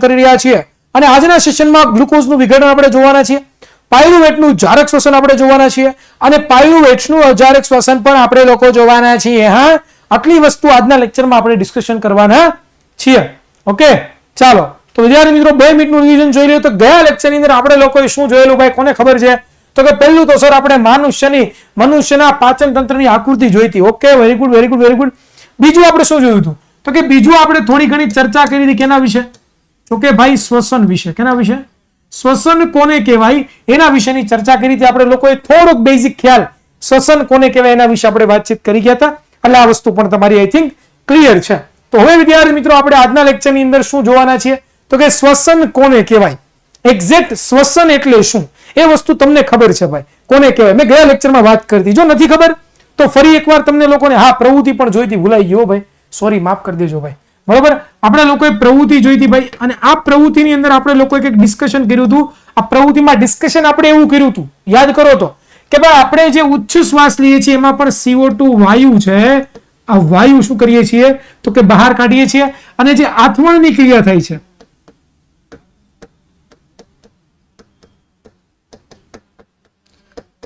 કરી રહ્યા છીએ અને આજના સેશનમાં ગ્લુકોઝનું વિઘટન આપણે જોવાના છીએ, પાયરુવેટનું જારક શ્વસન આપણે જોવાના છીએ અને પાયરુવેટનું અજારક શ્વસન પણ આપણે લોકો જોવાના છીએ. હા, આટલી વસ્તુ આજના લેક્ચરમાં આપણે ડિસ્કશન કરવાના છીએ. ઓકે, ચાલો તો વિદ્યાર્થી મિત્રો 2 મિનિટનું રિવિઝન જોઈ લઈએ. તો ગયા લેક્ચરની અંદર આપણે લોકોએ શું જોયેલું ભાઈ, કોને ખબર છે? તો કે પહેલું તો સર આપણે મનુષ્યના પાચન તંત્રની આકૃતિ જોઈ હતી. Okay, very good very good very good. બીજું આપણે શું જોયું હતું? તો કે બીજું આપણે થોડી ઘણી ચર્ચા કરી હતી. કેના વિશે? તો કે ભાઈ શ્વસન વિશે. કેના વિશે? શ્વસન કોને કહેવાય એના વિશેની ચર્ચા કરી હતી આપણે લોકોએ. થોડોક બેઝિક ખ્યાલ શ્વસન કોને કહેવાય એના વિશે આપણે વાતચીત કરી ગયા હતા. એટલે આ વસ્તુ પણ તમારી આઈ થિંક ક્લિયર છે. તો હવે વિદ્યાર્થી મિત્રો આપણે આજના લેક્ચરની અંદર શું જોવાના છીએ? તો કે શ્વસન કોને કહેવાય, એક્ઝેક્ટ શ્વસન એટલે શું એ વસ્તુ તમને ખબર છે ભાઈ, કોને કહેવાય? મેં ગયા લેક્ચરમાં વાત કરી હતી. જો નથી ખબર તો ફરી એકવાર તમને લોકોને, હા પ્રવૃત્તિ પણ જોઈતી, ભૂલાઈ ગયો ભાઈ, સોરી માફ કરી દેજો ભાઈ. બરોબર, આપણે લોકોએ પ્રવૃત્તિ જોઈતી ભાઈ અને આ પ્રવૃત્તિની અંદર આપણે લોકોએ કંઈક ડિસ્કશન કર્યું હતું. આ પ્રવૃત્તિમાં ડિસ્કશન આપણે એવું કર્યું હતું, યાદ કરો તો, કે ભાઈ આપણે જે ઉચ્ચ શ્વાસ લઈએ છીએ એમાં પણ CO2 વાયુ છે. આ વાયુ શું કરીએ છીએ? તો કે બહાર કાઢીએ છીએ અને જે આથમણની ક્રિયા થાય છે,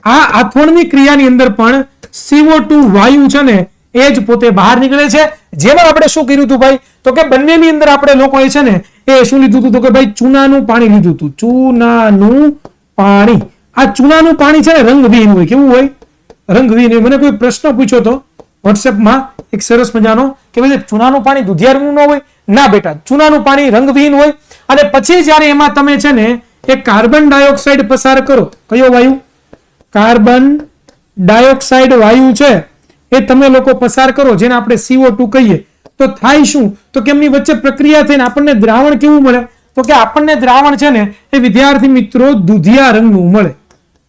આ આથમણની ક્રિયાની અંદર પણ CO2 વાયુ છે ને એ જ પોતે બહાર નીકળે છે. જેમાં આપણે શું કર્યું હતું ભાઈ? તો કે બંનેની અંદર આપણે લોકોએ છે ને એ શું લીધું હતું? તો કે ભાઈ ચૂનાનું પાણી લીધું હતું. ચૂનાનું પાણી. આ ચૂનાનું પાણી છે ને રંગવિહીન હોય. કેવું હોય? રંગવિહીન હોય. મને કોઈ પ્રશ્ન પૂછ્યો તો વોટ્સએપમાં એક સરસ મજાનો કે ભાઈ ચૂનાનું પાણી દુધિયા રંગનું ન હોય. ના બેટા, ચૂનાનું પાણી રંગવિહીન હોય. અને પછી જ્યારે એમાં તમે છે ને એ કાર્બન ડાયોક્સાઇડ પસાર કરો, કયો વાયુ? કાર્બન ડાયોક્સાઇડ વાયુ છે એ તમે લોકો પસાર કરો, જેને આપણે CO2 કહીએ, તો થાય શું? તો કે એમની વચ્ચે પ્રક્રિયા થઈને આપણને દ્રાવણ કેવું મળે? તો કે આપણને દ્રાવણ છે ને એ વિદ્યાર્થી મિત્રો દુધિયા રંગનું મળે.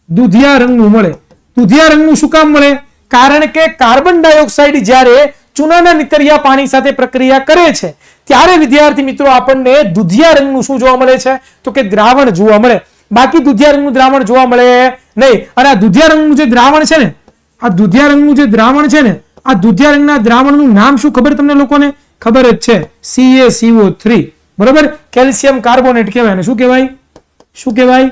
દુધિયા રંગનું મળે. દુધિયા રંગનું શું કામ મળે? કારણ કે કાર્બન ડાયોક્સાઇડ જ્યારે ચૂનાના નીતરિયા પાણી સાથે પ્રક્રિયા કરે છે ત્યારે વિદ્યાર્થી મિત્રો આપણને દુધિયા રંગનું શું જોવા મળે છે? તો કે દ્રાવણ જોવા મળે. બાકી દુધિયા રંગનું દ્રાવણ જોવા મળે નહીં. અને આ દુધિયા રંગનું જે દ્રાવણ છે ને, આ દુધિયા રંગનું જે દ્રાવણ છે ને, આ દુધિયા રંગના દ્રાવણનું નામ શું ખબર તમને લોકોને? ખબર જ છે, CaCO3. બરોબર, કેલ્શિયમ કાર્બોનેટ કહેવાય. ને શું કહેવાય? શું કહેવાય?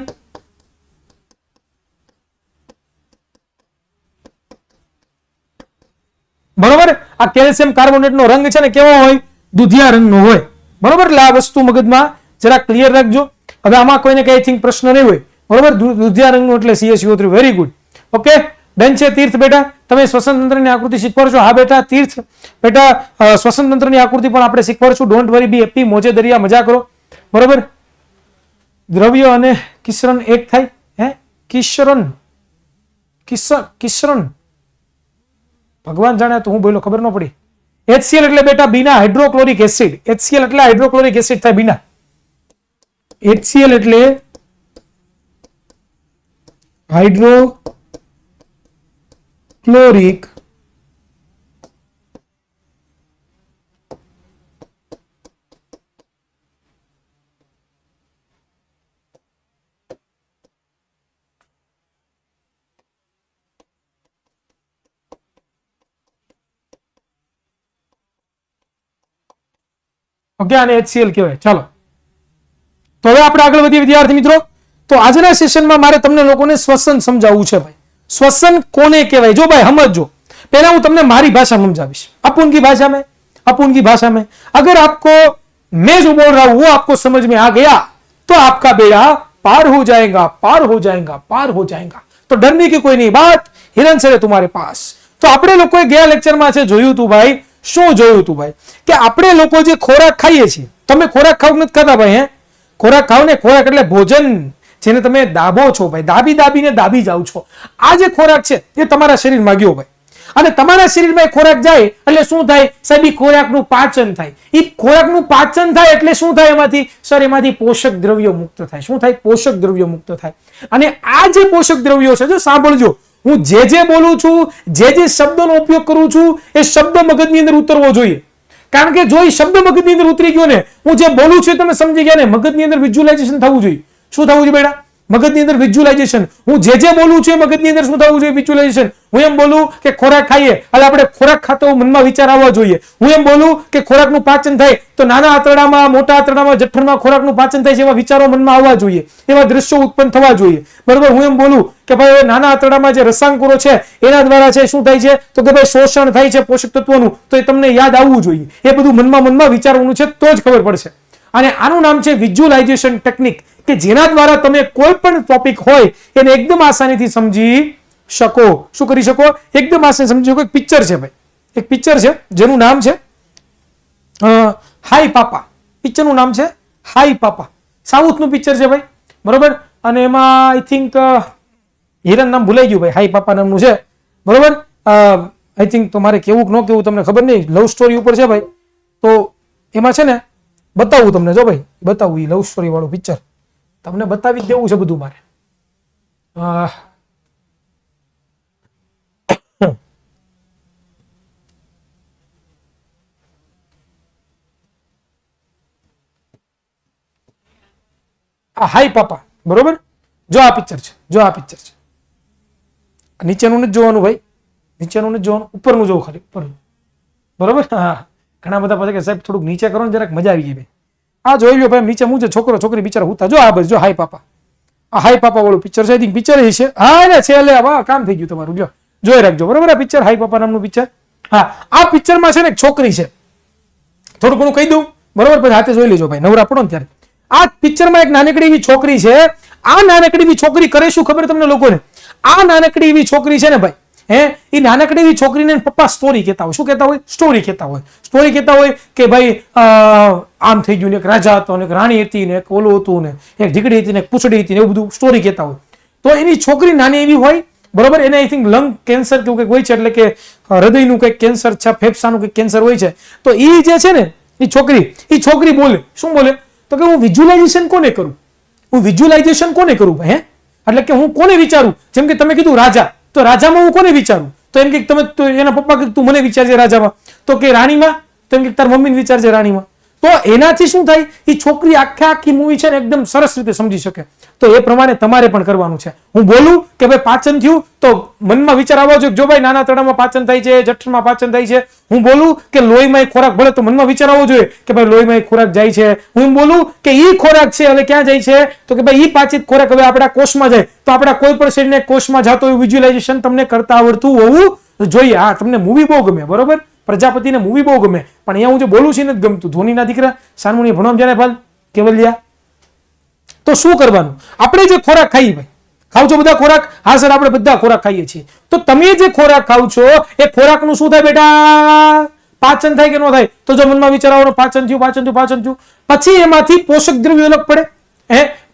બરોબર, આ કેલ્શિયમ કાર્બોનેટનો રંગ છે ને કેવો હોય? દુધિયા રંગનો હોય. બરોબર, એટલે આ વસ્તુ મગજમાં જરા ક્લિયર રાખજો. હવે આમાં કોઈને કઈ થિંક પ્રશ્ન નહીં હોય. બરોબર, દુધિયા રંગનું એટલે CaCO3. Very good. Okay, done છે. તીર્થ બેટા, તમે શ્વસન તંત્રની આકૃતિ શીખવાડશો? હા બેટા તીર્થ બેટા, શ્વસન તંત્રની આકૃતિ પણ આપણે શીખવાડશું. ડોન્ટ વરી, બી હેપી, મોજે દરિયા, મજા કરો. બરોબર, દ્રવ્ય અને કિસરણ એક થાય. હે કિસરણ, કિસરણ ભગવાન જાણે, તો હું બોલ્યો ખબર ન પડી. HCl એટલે બેટા બીના હાઇડ્રોક્લોરિક એસિડ. HCl એટલે હાઇડ્રોક્લોરિક એસિડ થાય બીના. HCl એટલે હાઇડ્રોક્લોરિક ઓકે, આને HCl કહેવાય. ચાલો તો હવે આપણે આગળ વધીએ વિદ્યાર્થી મિત્રો. તો આજના સેશનમાં મારે તમને લોકોને શ્વસન સમજાવવું છે ભાઈ. श्वसन कोने कहवाय? जो भाई समझो, पहला हूं तुमने मारी भाषा में समझावीश, अपुन की भाषा में, अपुन की भाषा में। अगर आपको मैं जो बोल रहा हूं वो आपको समझ में आ गया तो आपका बेड़ा पार हो जाएगा, पार हो जाएगा, पार हो जाएगा। तो डरने की कोई नहीं बात, हिरण सर है तुम्हारे पास। तो આપણે લોકોએ ગયા લેક્ચરમાં છે જોયું તું ભાઈ, શું જોયું તું ભાઈ કે આપણે લોકો જે ખોરાક ખાઈએ છીએ, તમે ખોરાક ખાવ નથી ખાતા ભાઈ? હે ખોરાક ખાવ ને, ખોરાક એટલે ભોજન જેને તમે દાબો છો ભાઈ, દાબી દાબીને દાબી જાવ છો। આ જે ખોરાક છે એ તમારા શરીરમાં ગયો ભાઈ, અને તમારા શરીરમાં ખોરાક જાય એટલે શું થાય સાહેબ? એ ખોરાકનું પાચન થાય। એ ખોરાકનું પાચન થાય એટલે શું થાય? એમાંથી સર એમાંથી પોષક દ્રવ્યો મુક્ત થાય। શું થાય? પોષક દ્રવ્યો મુક્ત થાય। અને આ જે પોષક દ્રવ્યો છે, જો સાંભળજો, હું જે બોલું છું, જે શબ્દોનો ઉપયોગ કરું છું એ શબ્દ મગજની અંદર ઉતરવો જોઈએ। કારણ કે જો એ શબ્દ મગજની અંદર ઉતરી ગયો ને, હું જે બોલું છું તમે સમજી ગયા ને, મગજની અંદર વિઝ્યુલાઇઝેશન થવું જોઈએ। શું થવું જોઈએ બેટા? મગજની અંદર વિઝ્યુલાઇઝેશન. હું જે બોલું છું એ મગજની અંદર શું થવું જોઈએ? વિઝ્યુલાઇઝેશન. હું એમ બોલું કે ખોરાક ખાઈએ એટલે આપણે ખોરાક ખાતો મનમાં વિચાર આવવા જોઈએ. હું એમ બોલું કે ખોરાકનું પાચન થાય તો નાના આંતરડામાં, મોટા આંતરડામાં, જઠરમાં ખોરાકનું પાચન થાય છે એવા વિચારો મનમાં આવવા જોઈએ, એવા દ્રશ્યો ઉત્પન્ન થવા જોઈએ. બરોબર. હું એમ બોલું કે ભાઈ નાના આંતરડામાં જે રસાંકુરો છે એના દ્વારા છે શું થાય છે તો કે ભાઈ શોષણ થાય છે પોષક તત્વોનું, તો એ તમને યાદ આવવું જોઈએ. એ બધું મનમાં વિચારવાનું છે તો જ ખબર પડશે. અને આનું નામ છે વિઝ્યુલાઇઝેશન ટેકનિક, કે જેના દ્વારા તમે કોઈ પણ ટોપિક હોય એને એકદમ આસાનીથી સમજી શકો. શું કરી શકો? એકદમ આસાની સમજી શકો. એક પિક્ચર છે ભાઈ, એક પિક્ચર છે જેનું નામ છે હાઈ પાપા. પિક્ચરનું નામ છે હાઈ પાપા. સાઉથનું પિક્ચર છે ભાઈ. બરોબર. અને એમાં આઈ થિંક હિરન નામ ભૂલાઈ ગયું ભાઈ, હાઈ પાપા નામનું છે. બરોબર. આઈ થિંક તો મારે કેવું કે ન કેવું તમને ખબર નહીં, લવ સ્ટોરી ઉપર છે ભાઈ. તો એમાં છે ને બતાવું તમને, જો ભાઈ બતાવું, એ લવ સ્ટોરી વાળું પિક્ચર તમને બતાવી દેવું છે બધું મારે. હાઈ પાપા. બરોબર. જો આ પિક્ચર છે, જો આ પિક્ચર છે. નીચેનું નથી જોવાનું ભાઈ, નીચેનું નથી જોવાનું, ઉપરનું જોવું ખાલી, ઉપરનું. બરોબર. હા, ઘણા બધા પછી કે સાહેબ થોડુંક નીચે કરો ને જરાક મજા આવી ગઈ ભાઈ. આ જોઈ લો ભાઈ, નીચે હું છે છોકરો છોકરી બિચારા હુતા. જો આ બસ, જો હાઈ પાપા. આ હાઈ પાપા વાળું પિક્ચર છે. પિક્ચર છે. હા ને છે, એટલે વાહ કામ થઈ ગયું તમારું. જો જોઈ રાખજો. બરોબર. આ પિક્ચર હાઈ પાપા નામનું પિક્ચર. હા, આ પિક્ચરમાં છે ને એક છોકરી છે. થોડું ઘણું કહી દઉં. બરોબર. પછી હાથે જોઈ લેજો ભાઈ, નવરા પડો ને ત્યારે. આ પિક્ચરમાં એક નાનકડી એવી છોકરી છે. આ નાનકડી એવી છોકરી કરે શું ખબર તમને લોકોને? આ નાનકડી એવી છોકરી છે ને ભાઈ, એ નાનકડી એવી છોકરીને પપ્પા સ્ટોરી કહેતા હોય. શું કહેતા હોય? સ્ટોરી કહેતા હોય. સ્ટોરી કહેતા હોય કે ભાઈ આમ થઈ ગયું ને, એક રાજા હતો ને, એક રાણી હતી ને, એક ઓલું હતું ને, એક ઢીકડી હતી ને, એક પૂંછડી હતી ને, એવું બધું સ્ટોરી કહેતા હોય. તો એની છોકરી નાની એવી હોય. બરોબર. એને આઈ થિંક લંગ કેન્સર કેવું કંઈક હોય છે, એટલે કે હૃદયનું કંઈક કેન્સર છે, ફેફસાનું કંઈક કેન્સર હોય છે. તો એ જે છે ને એ છોકરી બોલે. શું બોલે? તો કે હું વિઝ્યુલાઇઝેશન કોને કરું? હું વિઝ્યુલાઇઝેશન કોને કરું ભાઈ? એટલે કે હું કોને વિચારું? જેમ કે તમે કીધું રાજા, તો રાજામાં હું કોને વિચારું? તો એમ કે તમે એના પપ્પા કે તું મને વિચારજે રાજામાં. તો કે રાણીમાં? તો એમ કે તાર મમ્મીને વિચારજે રાણીમાં. તો એનાથી શું થાય? એ છોકરી આખી મૂવી છે ને એકદમ સરસ રીતે સમજી શકે. તો એ પ્રમાણે તમારે પણ કરવાનું છે. હું બોલું કે ભાઈ પાચન થયું તો મનમાં વિચાર આવવો જોઈએ, જો ભાઈ નાના તળાવમાં પાચન થાય છે, જઠરમાં પાચન થાય છે. હું બોલું કે લોહીમાં ખોરાક ભળે તો મનમાં વિચાર આવવો જોઈએ કે ભાઈ લોહીમાં ખોરાક જાય છે. હું એમ બોલું કે ઈ ખોરાક છે હવે ક્યાં જાય છે? તો કે ભાઈ ઈ પાચિત ખોરાક હવે આપણા કોષમાં જાય. તો આપણા કોઈ પણ શરીરને કોષમાં જતો એવું વિઝ્યુલાઇઝેશન તમને કરતા આવડતું હોવું જોઈએ. હા, તમને મૂવી બહુ ગમે. બરોબર. પ્રજાપતિને મૂવી બહુ ગમે, પણ અહીંયા હું જે બોલું છું નથી ગમતું. ધોનીના દીકરા સાનમુની ભણવા જાય ભાલ કેવલિયા. તો શું કરવાનું? આપણે જે ખોરાક ખાઈએ ભાઈ, ખાવ છો બધા ખોરાક? હા સર, આપણે બધા ખોરાક ખાઈએ છીએ. તો તમે જે ખોરાક ખાવ છો એ ખોરાકનું શું થાય બેટા? પાચન થાય કે ન થાય? તો જો મનમાં વિચાર આવવાનો પાચન થયું, પછી એમાંથી પોષક દ્રવ્યો અલગ પડે.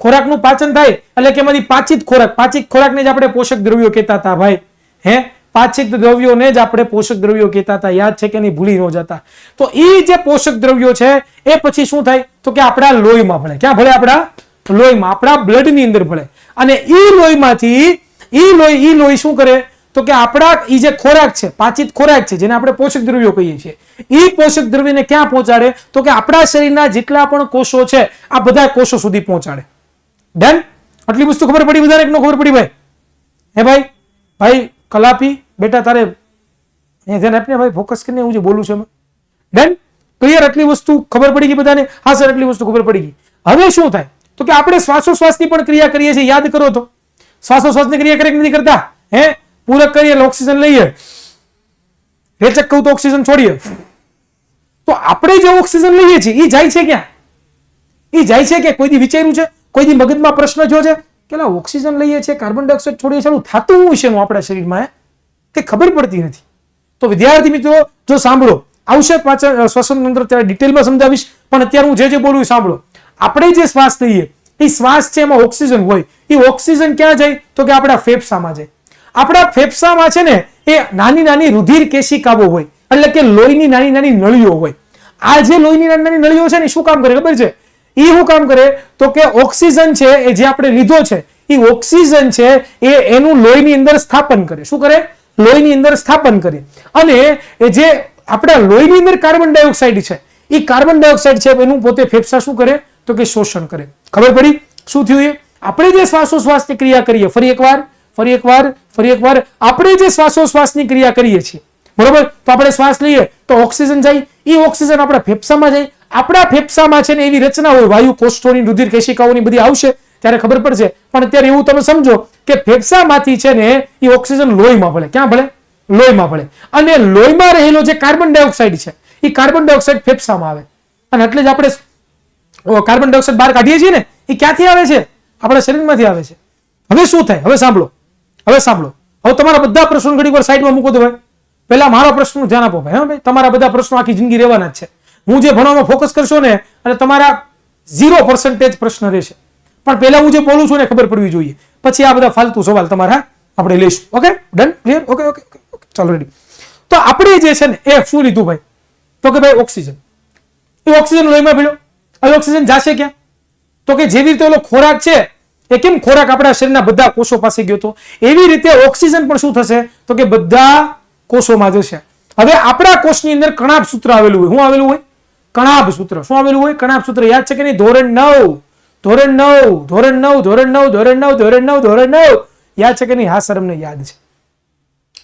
ખોરાકનું પાચન થાય એટલે કે એમાંથી પાચિત ખોરાકને જ આપણે પોષક દ્રવ્યો કહેતા હતા ભાઈ. પાચિત દ્રવ્યોને જ આપણે પોષક દ્રવ્યો કહેતા હતા. યાદ છે કે નહીં? ભૂલી ન જતા. તો એ જે પોષક દ્રવ્યો છે એ પછી શું થાય? તો કે આપણા લોહીમાં ભળે. ક્યાં ભળે? આપણા લોહીમાં, આપણા બ્લડ ની અંદર ભળે. અને ઈ લોહીમાંથી ઈ લોહી શું કરે? તો કે આપણા ઈ જે ખોરાક છે, પાચિત ખોરાક છે, જેને આપણે પોષક દ્રવ્યો કહીએ છીએ, ઈ પોષક દ્રવ્યને ક્યાં પહોંચાડે? તો કે આપણા શરીરના જેટલા પણ કોષો છે આ બધા કોષો સુધી પહોંચાડે. ડન? આટલી વસ્તુ ખબર પડી બધાને? ન ખબર પડી ભાઈ? ભાઈ કલાપી બેટા તારે અહીંયા ધ્યાન આપને ભાઈ, ફોકસ કરીને હું જે બોલું છું. ડન? ક્લિયર? આટલી વસ્તુ ખબર પડી ગઈ બધાને? હા સર, આટલી વસ્તુ ખબર પડી ગઈ. હવે શું થાય? તો કે આપણે શ્વાસોશ્વાસની પણ ક્રિયા કરીએ છીએ. યાદ કરો તો શ્વાસોશ્વાસની ક્રિયા કરે નથી કરતા? પૂરક કરીએ, ઓક્સિજન લઈએ, રેચક કહું તો ઓક્સિજન છોડીએ. તો આપણે જે ઓક્સિજન લઈએ છીએ એ જાય છે ક્યાં? એ જાય છે કે કોઈ દી વિચાર્યું છે? કોઈ દી મગજમાં પ્રશ્ન થયો છે કે ઓક્સિજન લઈએ છીએ, કાર્બન ડાયોક્સાઇડ છોડીએ છીએ, થતું હોય છે આપણા શરીરમાં કે ખબર પડતી નથી. તો વિદ્યાર્થી મિત્રો જો સાંભળો, આવશે પાછળ શ્વસન તંત્ર ત્યારે ડિટેલમાં સમજાવીશ, પણ અત્યારે હું જે બોલું સાંભળો. આપણે જે શ્વાસ લઈએ એ શ્વાસ છે, એમાં ઓક્સિજન હોય. એ ઓક્સિજન ક્યાં જાય? તો કે આપણા ફેફસામાં જાય. આપણા ફેફસામાં છે ને એ નાની નાની રુધિર કેશિકાઓ હોય, એટલે કે લોહીની નાની નાની નળીઓ હોય. આ જે લોહીની નાની નાની નળીઓ છે ને શું કામ કરે ખબર છે? એ શું કામ કરે? તો કે ઓક્સિજન છે એ જે આપણે લીધો છે એ ઓક્સિજન છે એ એનું લોહીની અંદર સ્થાપન કરે. શું કરે? લોહીની અંદર સ્થાપન કરે. અને એ જે આપણા લોહીની અંદર કાર્બન ડાયોક્સાઇડ છે એ કાર્બન ડાયોક્સાઇડ છે એનું પોતે ફેફસા શું કરે? તો કે શોષણ કરે. ખબર પડી શું થયું? આપણે જે શ્વાસોશ્વાસની ક્રિયા કરીએ, ફરી એકવાર આપણે જે શ્વાસોશ્વાસની ક્રિયા કરીએ છીએ, બરોબર, તો આપણે શ્વાસ લઈએ તો ઓક્સિજન જાય, એ ઓક્સિજન આપણા ફેફસામાં જાય. આપણા ફેફસામાં છે ને એવી રચના હોય, વાયુ કોષોની, રુધિર કેશિકાઓની બધી આવશે ત્યારે ખબર પડશે. પણ અત્યારે એવું તમે સમજો કે ફેફસામાંથી છે ને એ ઓક્સિજન લોહીમાં ભળે. ક્યાં ભળે? લોહીમાં ભળે. અને લોહીમાં રહેલો જે કાર્બન ડાયોક્સાઇડ છે એ કાર્બન ડાયોક્સાઇડ ફેફસામાં આવે. અને એટલે જ આપણે કાર્બન ડાયોક્સાઇડ બહાર કાઢીએ છીએ ને, એ ક્યાંથી આવે છે? આપણા શરીરમાંથી આવે છે. હવે શું થાય? હવે સાંભળો. હવે તમારા બધા પ્રશ્નો ઘડી વાર સાઈડમાં મૂકો. તો ભાઈ પહેલા મારા પ્રશ્નનું ધ્યાન આપો ભાઈ. હા ભાઈ, તમારા બધા પ્રશ્નો આખી જિંદગી રહેવાના જ છે. હું જે ભણવામાં ફોકસ કરશો ને અને તમારા 0% પ્રશ્ન રહેશે. પણ પહેલા હું જે બોલું છું ને ખબર પડવી જોઈએ, પછી આ બધા ફાલતુ સવાલ તમારા આપણે લઈશું. Okay, done, clear? ઓકે, ચાલો રેડી. તો આપણે જે છે ને એ શું લીધું ભાઈ? તો કે ભાઈ ઓક્સિજન. એ ઓક્સિજન લોહીમાં ભળ્યો. હવે ઓક્સિજન જાશે ક્યાં? તો કે જેવી રીતે ઓલો ખોરાક છે એ કેમ ખોરાક આપણા શરીરના બધા કોષો પાસે ગયો તો, એવી રીતે ઓક્સિજન પણ શું થશે? તો કે બધા કોષોમાં જશે. હવે આપણા કોષની અંદર કણાભ સૂત્ર આવેલું હોય. શું આવેલું હોય? કણાભ સૂત્ર. શું આવેલું હોય? કણાભ સૂત્ર. યાદ છે કે નહીં? ધોરણ 9 યાદ છે કે નહીં? હા સર, અમને યાદ છે.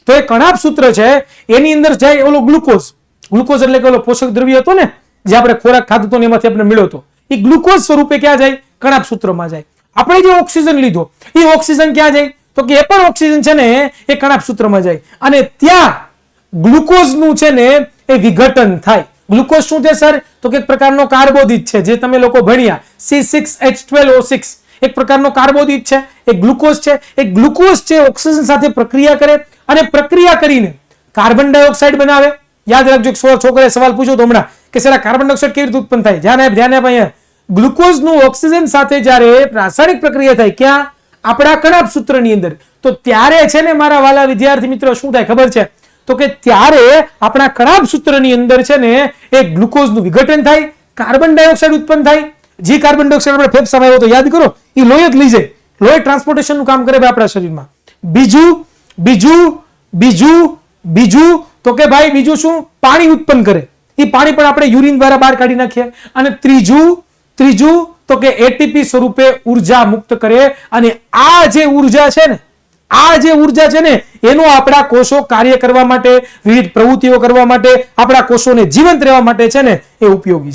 તો એ કણાભ સૂત્ર છે, એની અંદર જાય ઓલો ગ્લુકોઝ. ગ્લુકોઝ એટલે કે ઓલો પોષક દ્રવ્ય હતો ને જે આપણે ખોરાક ખાધો હતો ને એમાંથી આપણે મળ્યો હતો, એ ગ્લુકોઝ સ્વરૂપે ક્યાં જાય? કણાભ સૂત્રમાં જાય. આપણે જે ઓક્સિજન લીધો એ ઓક્સિજન ક્યાં જાય? તો કે એ પણ ઓક્સિજન છે ને એ કણાભ સૂત્રમાં જાય. અને ત્યાં ગ્લુકોઝનું છે ને એ વિઘટન થાય. ગ્લુકોઝ શું છે સર? તો કે એક પ્રકારનો કાર્બોદિત છે, જે તમે લોકો ભણ્યા, C6H12O6, એક પ્રકારનો કાર્બોદિત છે. એ ગ્લુકોઝ છે. એ ગ્લુકોઝ છે ઓક્સિજન સાથે પ્રક્રિયા કરે અને પ્રક્રિયા કરીને કાર્બન ડાયોક્સાઇડ બનાવે. યાદ રાખજો, છોકરાએ સવાલ પૂછ્યો તો હમણાં કે સર આ કાર્બન ડાયોક્સાઇડ કેવી રીતે ઉત્પન્ન થાય? ધ્યાન આપ અહીંયા. ગ્લુકોઝનું ઓક્સિજન સાથે જ્યારે રાસાયણિક પ્રક્રિયા થાય, ક્યાં? આપણા કણાભ સૂત્રની અંદર. તો ત્યારે છે ને મારા વાલા વિદ્યાર્થી મિત્રો શું થાય ખબર છે? તો કે ત્યારે આપણા કણાભ સૂત્રની અંદર છે ને એ ગ્લુકોઝનું વિઘટન થાય, કાર્બન ડાયોક્સાઇડ ઉત્પન્ન થાય. જે કાર્બન ડાયોક્સાઇડ આપણે ફેફસામાં આવ્યો તો યાદ કરો, એ લોહી જ લઈ જાય. લોહી ટ્રાન્સપોર્ટેશનનું કામ કરે આપણા શરીરમાં. બીજું તો કે ભાઈ બીજું શું? પાણી ઉત્પન્ન કરે. એ પાણી પણ આપણે યુરિન દ્વારા બહાર કાઢી નાખીએ. અને ત્રીજું તો કે એટીપી સ્વરૂપે ઉર્જા મુક્ત કરે. અને આ જે ઉર્જા છે ને એનો આપણા કોષો કાર્ય કરવા માટે, વિવિધ પ્રવૃત્તિઓ કરવા માટે, આપણા કોષોને જીવંત રહેવા માટે છે ને એ ઉપયોગી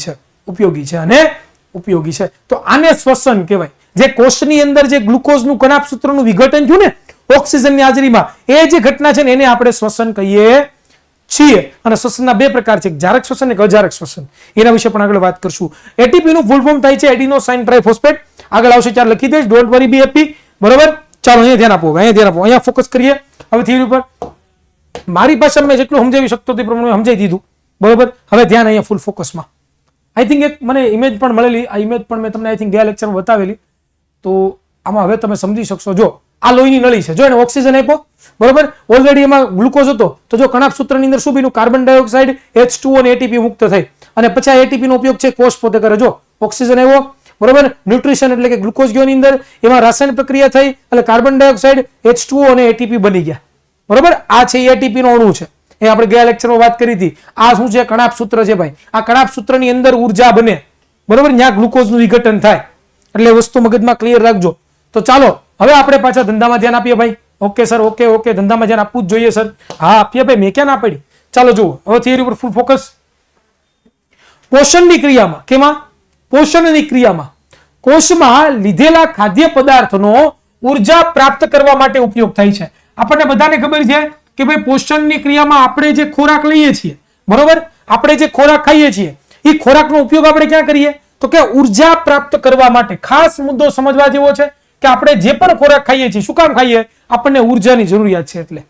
છે. તો આને શ્વસન કહેવાય. જે કોષની અંદર જે ગ્લુકોઝનું કણાભ સૂત્રનું વિઘટન થયું ને ઓક્સિજનની હાજરીમાં, એ જે ઘટના છે ને એને આપણે શ્વસન કહીએ છીએ. અને શ્વસનના બે પ્રકાર છે, જારક શ્વસન અને અજારક શ્વસન. એના વિશે પણ આગળ વાત કરશું. એટીપી નું ફૂલ ફોર્મ થાય છે એડિનોસાઇન ટ્રાઇફોસ્ફેટ. આગળ આવશે ત્યારે લખી દઈશ, ડોન્ટ વરી બી હેપી. બરોબર, ચાલો અહીંયા ધ્યાન આપો, અહીંયા ફોકસ કરીએ હવે થિયરી ઉપર. મારી ભાષામાં મેં જેટલું સમજાવી શકતો તે પ્રમાણે સમજાવી દીધું. બરોબર, હવે ધ્યાન અહીંયા ફૂલ ફોકસમાં. આઈ થિંક એક મને ઇમેજ પણ મળેલી, આ ઇમેજ પણ મેં તમને આઈ થિંક ગયા લેક્ચરમાં બતાવેલી. તો આમાં હવે તમે સમજી શકશો. જો આ લોહીની નળી છે, જો એને ઓક્સિજન આપ્યો, બરોબર, ઓલરેડી એમાં ગ્લુકોઝ હતો. તો જો કણાભ સૂત્રની અંદર શું બન્યું? કાર્બન ડાયોક્સાઇડ, H2O અને એટીપી મુક્ત થઈ. અને પછી આ એટીપી નો ઉપયોગ છે કોષ પોતે કરે. જો ઓક્સિજન આવ્યો, બરોબર, ન્યુટ્રિશન એટલે કે ગ્લુકોઝ ગયો ની અંદર, એમાં રાસાયણિક પ્રક્રિયા થઈ એટલે કાર્બન ડાયોક્સાઇડ, H2O અને એટીપી બની ગયા. બરોબર, આ છે એટીપી નો અણુ છે. એ આપણે ગયા લેક્ચરમાં વાત કરી હતી. આ શું છે? કણાભ સૂત્ર છે ભાઈ. આ કણાભ સૂત્રની અંદર ઉર્જા બને, બરોબર, ત્યાં ગ્લુકોઝનું વિઘટન થાય. એટલે વસ્તુ મગજમાં ક્લિયર રાખજો. તો ચાલો હવે આપણે પાછા ધંધામાં ધ્યાન આપીએ ભાઈ. ઓકે સર, ઓકે, ધંધામાં ધ્યાન આપવું જ જોઈએ સર. હા આપીએ ભાઈ, મેં ક્યાં ના પાડી. ચાલો જુઓ હવે થિયરી ઉપર ફૂલ ફોકસ. પોષણની ક્રિયામાં, કેમાં? પોષણની ક્રિયામાં કોષમાં લીધેલા ખાદ્ય પદાર્થનો ઉર્જા પ્રાપ્ત કરવા માટે ઉપયોગ થાય છે. આપણને બધાને ખબર છે કે ભાઈ પોષણની ક્રિયામાં આપણે જે ખોરાક લઈએ છીએ, બરોબર, આપણે જે ખોરાક ખાઈએ છીએ એ ખોરાકનો ઉપયોગ આપણે ક્યાં કરીએ? તો કે ઉર્જા પ્રાપ્ત કરવા માટે. ખાસ મુદ્દો સમજવા જેવો છે કે આપણે જે પણ ખોરાક ખાઈએ છીએ, શું કામ ખાઈએ? આપણને ઉર્જાની જરૂરિયાત છે એટલે.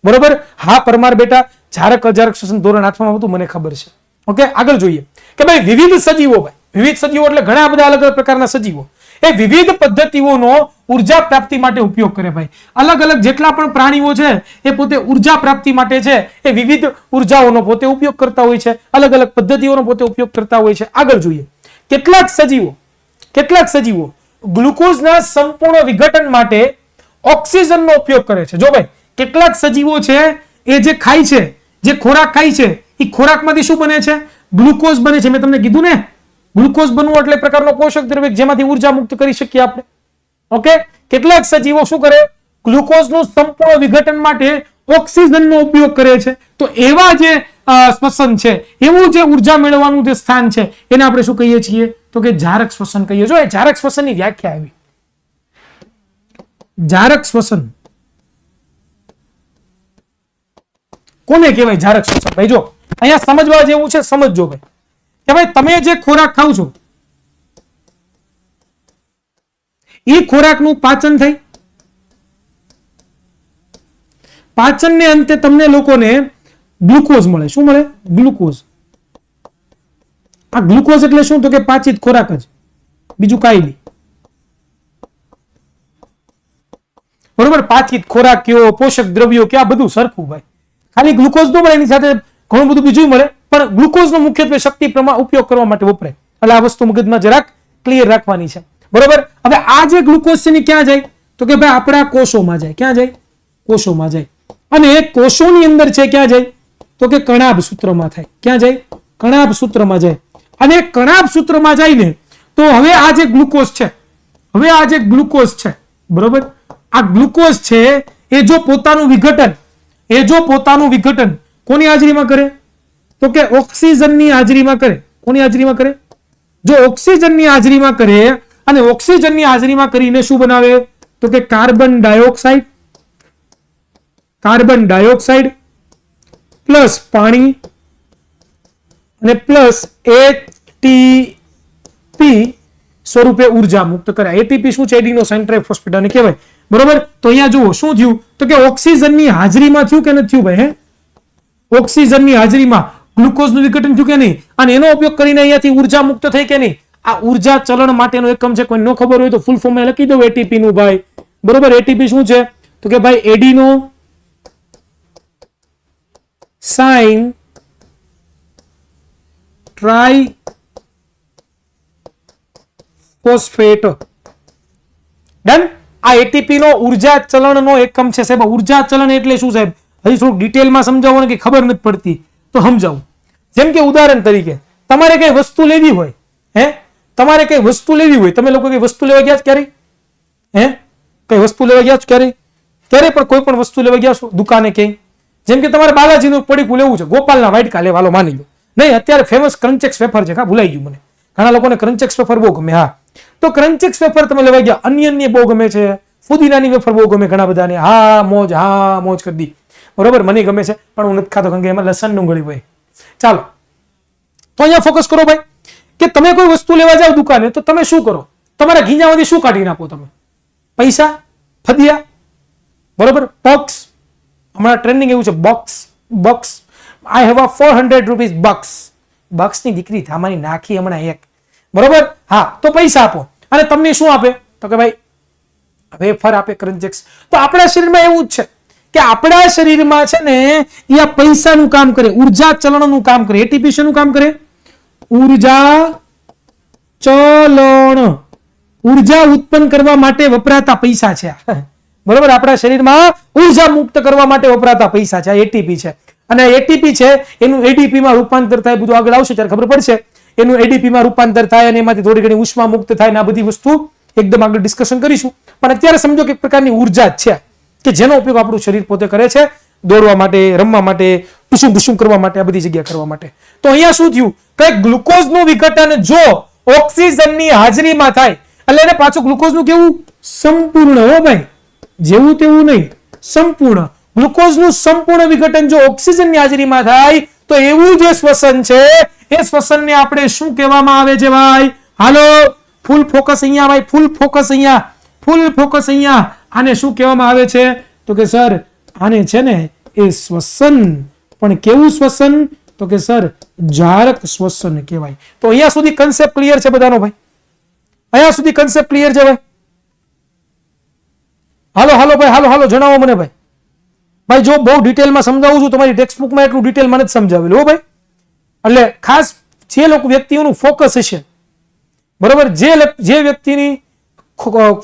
બરોબર, હા પરમાર બેટા, જારક અજારક શ્વસન ધોરણ 8માં હતું, મને ખબર છે. ઓકે, આગળ જોઈએ કે ભાઈ વિવિધ સજીવો, ભાઈ વિવિધ સજીવો એટલે ઘણા બધા અલગ અલગ પ્રકારના સજીવો, એ વિવિધ પદ્ધતિઓનો ઉર્જા પ્રાપ્તિ માટે ઉપયોગ કરે ભાઈ. અલગ અલગ જેટલા પણ પ્રાણીઓ છે એ પોતે ઉર્જા પ્રાપ્તિ માટે છે એ વિવિધ ઉર્જાઓનો પોતે ઉપયોગ કરતા હોય છે, અલગ અલગ પદ્ધતિઓનો પોતે ઉપયોગ કરતા હોય છે. આગળ જોઈએ, કેટલાક સજીવો ગ્લુકોઝના સંપૂર્ણ વિઘટન માટે ઓક્સિજનનો ઉપયોગ કરે છે. જો ભાઈ કેટલાક સજીવો છે એ જે ખાય છે, જે ખોરાક ખાય છે, એ ખોરાકમાંથી શું બને છે? ગ્લુકોઝ બને છે. મેં તમને કીધું ને, ગ્લુકોઝ બનવું એટલે પ્રકારનો પોષક દ્રવ્ય જેમાંથી ઉર્જા મુક્ત કરી શકીએ આપણે. ઓકે, કેટલાક સજીવો શું કરે, ગ્લુકોઝનું સંપૂર્ણ વિઘટન માટે ઓક્સિજનનો ઉપયોગ કરે છે. તો એવા જે શ્વસન છે, એવું જે ઉર્જા મેળવવાનું જે સ્થાન છે, એને આપણે શું કહીએ છીએ, તો કે જારક શ્વસન કહીએ. જો એ જારક શ્વસનની વ્યાખ્યા આવી. જારક શ્વસન કોને કહેવાય? જારક શ્વસન. ભાઈ જો અહીંયા સમજવા જેવું છે, સમજજો ભાઈ કે ભાઈ તમે જે ખોરાક ખાવ છો એ ખોરાકનું પાચન થાય. પાચનને અંતે તમને લોકોને ગ્લુકોઝ મળે. શું મળે? ગ્લુકોઝ. આ ગ્લુકોઝ એટલે શું? તો કે પાચિત ખોરાક જ, બીજું કાંઈ નહીં. બરોબર? પાચિત ખોરાક કયો, પોષક દ્રવ્યો કયો, આ બધું સરખું ભાઈ. ખાલી ગ્લુકોઝ ન મળે, એની સાથે ઘણું બધું બીજું મળે, પણ ગ્લુકોઝનો મુખ્યત્વે શક્તિ ઉપયોગ કરવા માટે વપરાય. એટલે આ વસ્તુ મગજમાં જરાક ક્લિયર રાખવાની છે. બરોબર? હવે આ જે ગ્લુકોઝ છે ને ક્યાં જાય? તો કે ભાઈ આપણા કોષોમાં જાય. ક્યાં જાય? કોષોમાં જાય. અને કોષોની અંદર છે ક્યાં જાય? તો કે કણાભ સૂત્રમાં થાય. ક્યાં જાય? કણાભ સૂત્રમાં જાય. અને કણાભ સૂત્રમાં જઈને તો હવે આ જે ગ્લુકોઝ છે, હવે આ જે ગ્લુકોઝ છે, બરોબર, આ ગ્લુકોઝ છે એ જો પોતાનું વિઘટન કોની હાજરીમાં કરે? તો કે ઓક્સિજનની હાજરીમાં કરે. કોની હાજરીમાં કરે? જો ઓક્સિજનની હાજરીમાં કરે, અને ઓક્સિજનની હાજરીમાં કરીને શું બનાવે? તો કે કાર્બન ડાયોક્સાઇડ પ્લસ પાણી અને પ્લસ એટીપી સ્વરૂપે ઉર્જા મુક્ત કરે. એટીપી શું છે? એડિનોસાઇન ટ્રાઇફોસ્ફેટ આને કહેવાય. બરોબર? તો અહીંયા જુઓ શું થયું, તો કે ઓક્સિજનની હાજરીમાં થયું કે નથી થયું ભાઈ? ઓક્સિજનની હાજરીમાં ગ્લુકોઝનું વિઘટન થયું કે નહીં? અને એનો ઉપયોગ કરીને અહીંયાથી ઉર્જા મુક્ત થઈ કે નહીં? આ ઉર્જા ચલણ માટેનો એકમ છે. કોઈ ન ખબર હોય તો ફૂલ ફોર્મ લખી દો એટીપી નું ભાઈ. બરોબર? એટીપી શું છે? તો કે ભાઈ એડિનો સાઇન ટ્રાઇફોસ્ફેટ. ડન? આ એટીપી નો ઉર્જા ચલણનો એકમ છે સાહેબ. ઉર્જા ચલણ એટલે શું સાહેબ? હજી થોડું ડિટેલમાં સમજાવો ને, કે ખબર નથી પડતી તો સમજાવું. જેમ કે ઉદાહરણ તરીકે તમારે કઈ વસ્તુ લેવી હોય, તમારે કઈ વસ્તુ લેવી હોય, તમે લોકો કઈ વસ્તુ લેવા ગયા છો ક્યારે? કઈ વસ્તુ લેવા ગયા છો ક્યારે? પણ કોઈ પણ વસ્તુ લેવા ગયા છો દુકાને ક્યાંય? જેમ કે તમારે બાલાજીનું પડીકું લેવું છે, ગોપાલના વાટકા લેવા, હાલો માની લો. નહીં, અત્યારે ફેમસ ક્રન્ચેક્સ વેફર છે. ભૂલાઈ ગયું મને. ઘણા લોકોને ક્રન્ચેક્સ વેફર બહુ ગમે. હા, તો ક્રન્ચેક્સ વેફર તમે લેવા ગયા, અનિયનની બહુ ગમે છે, ફુદીનાની વેફર બહુ ગમે ઘણા બધાને. હા મોજ કરી દી. બરોબર? મને ગમે છે, પણ હું નથી ખાતો કારણ કે એમાં લસણ ડુંગળી હોય. ચાલો, તો અહીંયા ફોકસ કરો ભાઈ, કે તમે કોઈ વસ્તુ લેવા જાઓ દુકાને, તો તમે શું કરો? તમારા ઘીંજામાંથી શું કાઢી નાખો તમે? પૈસા, ફદિયા, બરોબર, બોક્સ. હમણાં ટ્રેન્ડિંગ એવું છે, box. I have a 400 rupees બોક્સની દીકરી થામાની નાખી હમણાં એક. બરોબર? હા, તો પૈસા આપો, અને તમને શું આપે? તો કે ભાઈ વેફર આપે, ક્રન્ચેક્સ. તો આપણા શરીરમાં એવું જ છે કે આપણા શરીરમાં છે ને એ પૈસાનું કામ કરે, ઉર્જા ચલણનું કામ કરે. એટીપી શેનું કામ કરે? ઉર્જા ચલણ. ઉર્જા ઉત્પન્ન કરવા માટે વપરાતા પૈસા છે. બરોબર? આપણા શરીરમાં ઉર્જા મુક્ત કરવા માટે વપરાતા પૈસા છે, એટીપી છે. અને એટીપી છે એનું એડીપી માં રૂપાંતર થાય. બધું આગળ આવશે ત્યારે ખબર પડશે. એનું એડીપી માં રૂપાંતર થાય અને એમાંથી થોડી ઘણી ઉષ્મા મુક્ત થાય ને આ બધી વસ્તુ એકદમ આગળ ડિસ્કશન કરીશું. પણ અત્યારે સમજો કે એક પ્રકારની ઉર્જા છે કે જેનો ઉપયોગ આપણું શરીર પોતે કરે છે, દોડવા માટે, રમવા માટે, ટુસુમ કરવા માટે, આ બધી જગ્યા કરવા માટે. તો અહીંયા શું થયું કે ગ્લુકોઝનું વિઘટન જો ઓક્સિજનની હાજરીમાં થાય, એટલે એને પાછું ગ્લુકોઝનું કેવું? સંપૂર્ણ. હો ભાઈ, જેવું તેવું નહીં, સંપૂર્ણ. ગ્લુકોઝનું સંપૂર્ણ વિઘટન જો ઓક્સિજનની હાજરીમાં થાય તો એવું જે શ્વસન છે એ શ્વસનને આપણે શું કહેવામાં આવે છે ભાઈ? હાલો, ફૂલ ફોકસ અહીંયા ભાઈ, ફૂલ ફોકસ અહીંયા. આને શું કહેવામાં આવે છે? તો કે સર આને છે ને એ શ્વસન. પણ કેવું શ્વસન? તો કે સર જારક શ્વસન કહેવાય. તો અહીંયા સુધી કન્સેપ્ટ ક્લિયર છે બધાનો ભાઈ? અહીંયા સુધી કન્સેપ્ટ ક્લિયર છે ભાઈ? હાલો ભાઈ, હાલો જણાવો મને ભાઈ. ભાઈ જો બહુ ડિટેલમાં સમજાવું છું, તમારી ટેક્સ્ટ બુકમાં એટલું ડિટેલમાં નથી સમજાવેલું હો ભાઈ. એટલે ખાસ જે લોકો વ્યક્તિઓનું ફોકસ હશે, બરોબર, જે વ્યક્તિની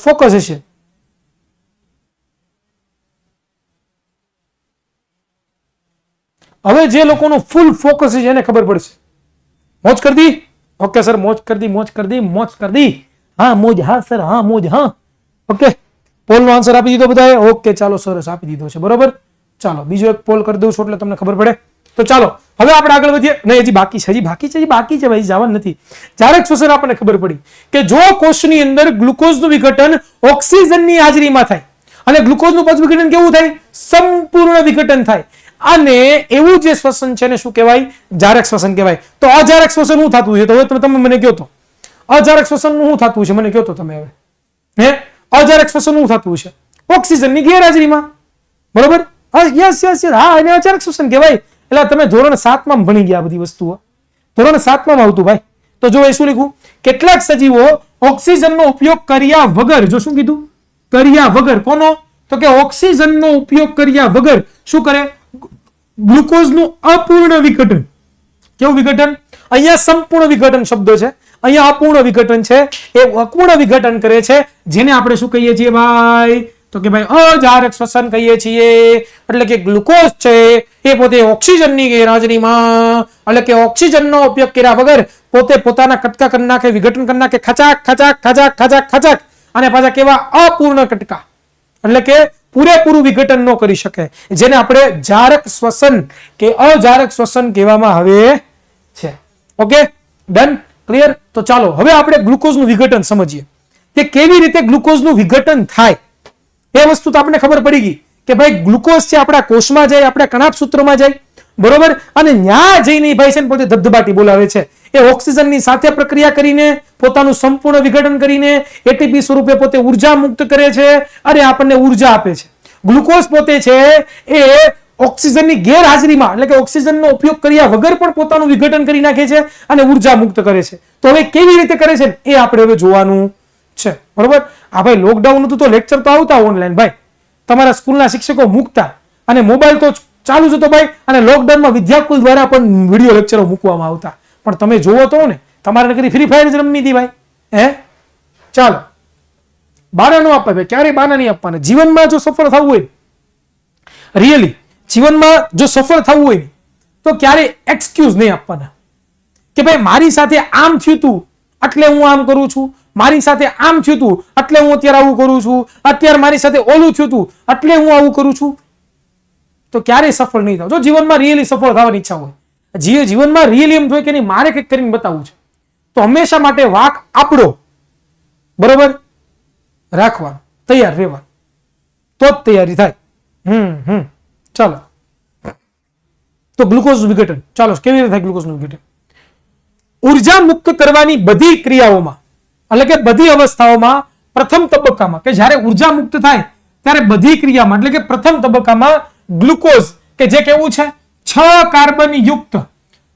ફોકસ હશે, હવે જે લોકોનું ફૂલ ફોકસ છે એને ખબર પડશે. મોજ કરી દી? ઓકે સર, મોજ કરી દી. હા મોજ, હા સર, હા મોજ, હા. ઓકે, પોલ નો આન્સર આપી દીધો બધાએ? ઓકે, ચાલો, સરસ, આપી દીધો છે. બરોબર, ચાલો બીજો એક પોલ કરી દઉં છું એટલે તમને ખબર પડે. તો ચાલો હવે આપણે આગળ વધીએ. નહીં, હજી બાકી છે, ભાઈ, જવાનું નથી. જારક શ્વસન આપણને ખબર પડી કે જો કોષની અંદર ગ્લુકોઝનું વિઘટન ઓક્સિજનની હાજરીમાં થાય અને ગ્લુકોઝનું પછી વિઘટન કેવું થાય? સંપૂર્ણ વિઘટન થાય. અને એવું જે શ્વસન છે ને શું કહેવાય? જારક શ્વસન કહેવાય. તો અજારક શ્વસન શું થતું છે? તો હવે તમે મને કહો તો અજારક શ્વસન શું થતું છે? મને કહો તો તમે હવે. હે, અજારક શ્વસન શું થતું છે? ઓક્સિજનની ગેરહાજરીમાં. બરોબર, યસ, હા, એને અજારક શ્વસન કહેવાય. એટલે તમે ધોરણ 7 માં ભણી ગયા બધી વસ્તુઓ. ધોરણ 7 માં આવતું ભાઈ. તો જો એ શું લખ્યું? કેટલાક સજીવો ઓક્સિજનનો ઉપયોગ કર્યા વગર, જો શું કીધું? કર્યા વગર. કોનો? તો કે ઓક્સિજનનો ઉપયોગ કર્યા વગર શું કરે? ગ્લુકોઝનું અપૂર્ણ વિઘટન. કેવું વિઘટન? અહીંયા સંપૂર્ણ વિઘટન શબ્દ છે, અહીંયા અપૂર્ણ વિઘટન છે. એ અપૂર્ણ વિઘટન કરે છે જેને આપણે શું કહીએ છીએ ભાઈ? તો કે ભાઈ અજારક શ્વસન કહીએ છીએ. એટલે કે ગ્લુકોઝ છે એ પોતે ઓક્સિજનની ગેરહાજરીમાં, એટલે કે ઓક્સિજનનો ઉપયોગ કર્યા વગર પોતે પોતાના કટકા કરી નાખે, વિઘટન કરી નાખે, ખચાક ખચાક ખચાક ખચાક ખચાક. અને પાછા કેવા? અપૂર્ણ કટકા, એટલે કે પૂરેપૂરું વિઘટન ન કરી શકે, જેને આપણે જારક શ્વસન કે અજારક શ્વસન કહેવામાં આવે છે. Okay, done, clear? તો ચાલો હવે આપણે ગ્લુકોઝનું વિઘટન સમજીએ કે કેવી રીતે ગ્લુકોઝનું વિઘટન થાય. એ વસ્તુ તો આપણને ખબર પડી ગઈ કે ભાઈ ગ્લુકોઝ છે આપણા કોષમાં જાય, આપણા કણાભ સૂત્રમાં જાય. બરોબર, અને ન્યા જઈને ભાઈ છે પોતે ધબધબાટી બોલાવે છે. એ ઓક્સિજનની સાથે પ્રક્રિયા કરીને પોતાનું સંપૂર્ણ વિઘટન કરીને એટીપી સ્વરૂપે પોતે ઉર્જા મુક્ત કરે છે અને આપણને ઉર્જા આપે છે. ગ્લુકોઝ પોતે છે એ ઓક્સિજનની ગેરહાજરીમાં, એટલે કે ઓક્સિજનનો ઉપયોગ કર્યા વગર પણ પોતાનું વિઘટન કરી નાખે છે અને ઉર્જા મુક્ત કરે છે. તો હવે કેવી રીતે કરે છે એ આપણે હવે જોવાનું છે. બરોબર, આ ભાઈ લોકડાઉન હતું તો લેક્ચર તો આવતા ઓનલાઈન ભાઈ, તમારા સ્કૂલના શિક્ષકો મૂકતા, અને મોબાઈલ તો ચાલુ જ હતો ભાઈ, અને લોકડાઉનમાં વિદ્યાકુલ દ્વારા પણ વિડીયો લેક્ચરો મૂકવામાં આવતા. પણ તમે જોવો તો ને, તમારે નકરી ફ્રી ફાયર જ રમવી હતી ભાઈ. હે, ચાલો, બાના નો આપવા ભાઈ, ક્યારેય બાના નહીં આપવાના. જીવનમાં જો સફળ થવું હોય, રિયલી જીવનમાં જો સફળ થવું હોય તો ક્યારેય એક્સક્યુઝ નહીં આપવાના કે ભાઈ મારી સાથે આમ થયું તું એટલે હું આમ કરું છું, મારી સાથે આમ થયું તું એટલે હું અત્યારે આવું કરું છું, અત્યારે મારી સાથે ઓલું થયું તું એટલે હું આવું કરું છું. તો ક્યારેય સફળ નહીં થાવ. જો જીવનમાં રિયલી સફળ થવાની ઈચ્છા હોય, જીવનમાં રિયલી એમ જોઈએ કે નહીં મારે કંઈક કરીને બતાવવું છે, તો હંમેશા માટે વાક આપણો બરોબર રાખવાનો, તૈયાર રહેવાનું, તો જ તૈયારી થાય. ચાલો, તો ગ્લુકોઝ વિઘટન, ચાલો કેવી રીતે થાય ગ્લુકોઝનું વિઘટન? ઉર્જા મુક્ત કરવાની બધી ક્રિયાઓમાં, એટલે કે બધી અવસ્થાઓમાં પ્રથમ તબક્કામાં કે જ્યારે ઉર્જા મુક્ત થાય ત્યારે બધી ક્રિયામાં, એટલે કે પ્રથમ તબક્કામાં ગ્લુકોઝ કે જે કેવું છે? 6 કાર્બન યુક્ત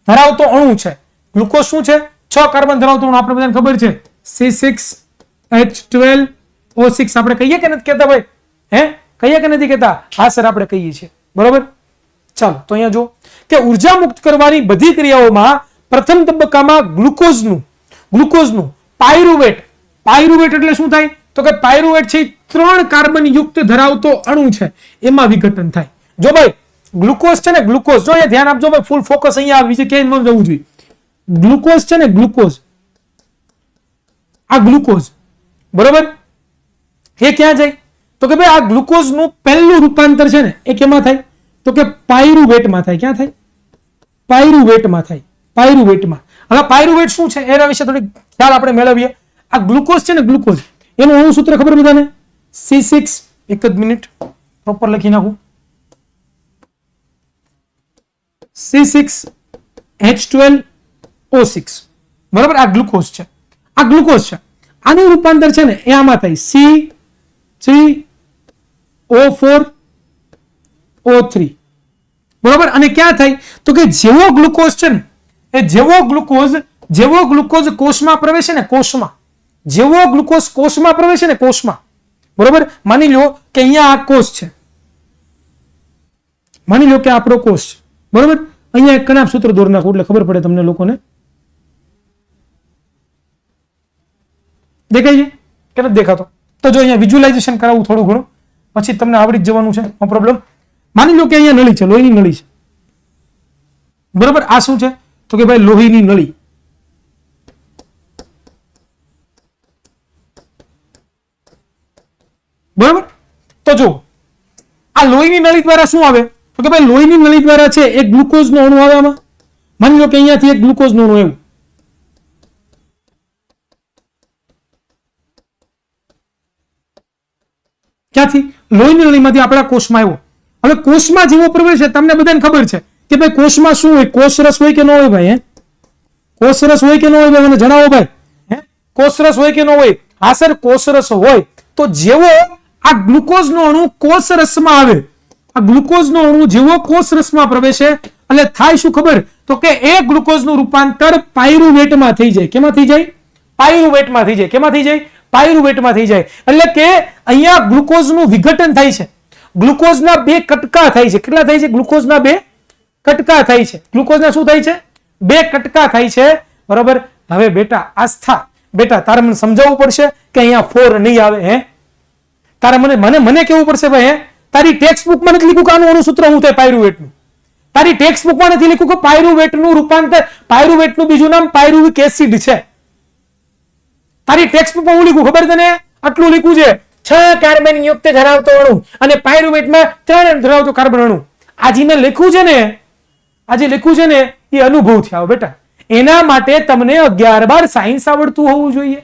ધરાવતો અણુ છે. ગ્લુકોઝ શું છે? 6 કાર્બન ધરાવતો અણુ. આપણે બધાને ખબર છે C6H12O6. આપણે કહીએ કે નથી કહેતા ભાઈ? હે, કહીએ કે નથી કહેતા? હા સર, આપણે કહીએ છીએ. બરોબર, ચાલો તો અહીંયા જો કે ઉર્જા મુક્ત કરવાની બધી ક્રિયાઓમાં પ્રથમ તબક્કામાં ગ્લુકોઝનું પાયરુવેટ એટલે શું થાય? તો કે પાયરુવેટ છે 3 કાર્બન યુક્ત ધરાવતો અણુ છે, એમાં વિઘટન થાય. જો ભાઈ ગ્લુકોઝ છે ને, ગ્લુકોઝ જો અહીંયા ધ્યાન આપજો ભાઈ, ફૂલ ફોકસ અહીંયા આવી છે, ક્યાંય ન જવું જોઈએ. ગ્લુકોઝ છે ને, ગ્લુકોઝ, આ ગ્લુકોઝ બરોબર, એ ક્યાં જાય? તો કે ભાઈ આ ગ્લુકોઝનું પહેલું રૂપાંતર છે ને એ કેમાં થાય? તો કે પાયરુવેટમાં થાય. ક્યાં થાય? પાયરુવેટમાં થાય. પાયરુવેટમાં. હવે પાયરુવેટ શું છે એના વિશે થોડી ખ્યાલ આપણે મેળવીએ. આ ગ્લુકોઝ છે ને, ગ્લુકોઝ, એનું અણુ સૂત્ર ખબર બધાને? C6, એક જ મિનિટ પ્રોપર લખી નાખું, C6H12O6. બરાબર, આ ગ્લુકોઝ છે, આ ગ્લુકોઝ છે. આનું રૂપાંતર છે ને એ આમાં થાય C3O4O3. બરાબર, અને ક્યાં થાય? તો કે જેવો ગ્લુકોઝ છે ને એ જેવો ગ્લુકોઝ કોષમાં પ્રવેશે ને, કોષમાં જેવો ગ્લુકોઝ કોષમાં પ્રવેશે ને, કોષમાં, બરોબર, માની લો કે અહીંયા આ કોષ છે, માની લો કે આપણો કોષ છે, બરોબર, અહીંયા એક કણાભ સૂત્ર દોરી નાખું એટલે ખબર પડે તમને લોકોને. દેખાય છે કે નથી દેખાતો? તો જો અહીંયા વિઝ્યુલાઇઝેશન કરાવું થોડું ઘણું, પછી તમને આવડી જ જવાનું છે, નો પ્રોબ્લેમ. માની લો કે અહીંયા નળી છે, લોહીની નળી છે, બરોબર. આ શું છે? તો કે ભાઈ લોહીની નળી. બરાબર? તો જો આ લોહીની નળી દ્વારા શું આવે? તો કે ભાઈ લોહીની નળી દ્વારા છે એક ગ્લુકોઝનો અણુ આવે આમાં. માની લો કે અહીંયાથી એક ગ્લુકોઝનો અણુ આવ્યું. ક્યાંથી? લોહીની નળીમાંથી આપણા કોષમાં આવ્યો. હવે કોષમાં જેવો પ્રવેશ છે તમને બધાને ખબર છે કે ભાઈ કોષમાં શું હોય? કોષરસ હોય કે ન હોય ભાઈ? કોષરસ હોય કે ન હોય ભાઈ? મને જણાવો ભાઈ. કોષરસ હોય કે ન હોય? હા સર, કોષરસ હોય. તો જેવો આ ગ્લુકોઝનો અણુ કોષરસમાં આવે, આ ગ્લુકોઝનો અણુ જેવો કોષરસમાં પ્રવેશે એટલે થાય શું ખબર? તો કે એ ગ્લુકોઝનું રૂપાંતર પાયરુવેટમાં થઈ જાય. કેમાં થઈ જાય? પાયરુવેટમાં થઈ જાય. કેમાં થઈ જાય? પાયરુવેટમાં થઈ જાય. એટલે કે અહીંયા ગ્લુકોઝનું વિઘટન થાય છે. ગ્લુકોઝના બે કટકા થાય છે. કેટલા થાય છે? ગ્લુકોઝના બે કટકા થાય છે. ગ્લુકોઝના શું થાય છે? બે કટકા થાય છે. બરાબર? હવે બેટા આસ્થા, બેટા તારે મને સમજાવવું પડશે કે અહીંયા 4 નહીં આવે. તારે મને કેવું પડશે ભાઈ? તારી ટેક્સ્ટ બુકમાં નથી લખ્યું કે આનું અણુસૂત્ર શું થાય પાયરુવેટનું. તારી ટેક્સ્ટ બુકમાં નથી લખ્યું કે પાયરુવેટનું રૂપાંતર, પાયરુવેટનું બીજું નામ પાયરુવિક એસિડ છે. તારી ટેક્સ્ટ બુકમાં હું લખ્યું ખબર તને? આટલું લખ્યું છે 6 કાર્બન યુક્ત ધરાવતો અણુ અને પાયરુવેટમાં 3 ધરાવતો કાર્બન અણુ. આજે મેં લખ્યું છે ને, આજે લખ્યું છે ને એ અનુભવથી આવો બેટા. એના માટે તમને 11-12 સાયન્સ આવડતું હોવું જોઈએ.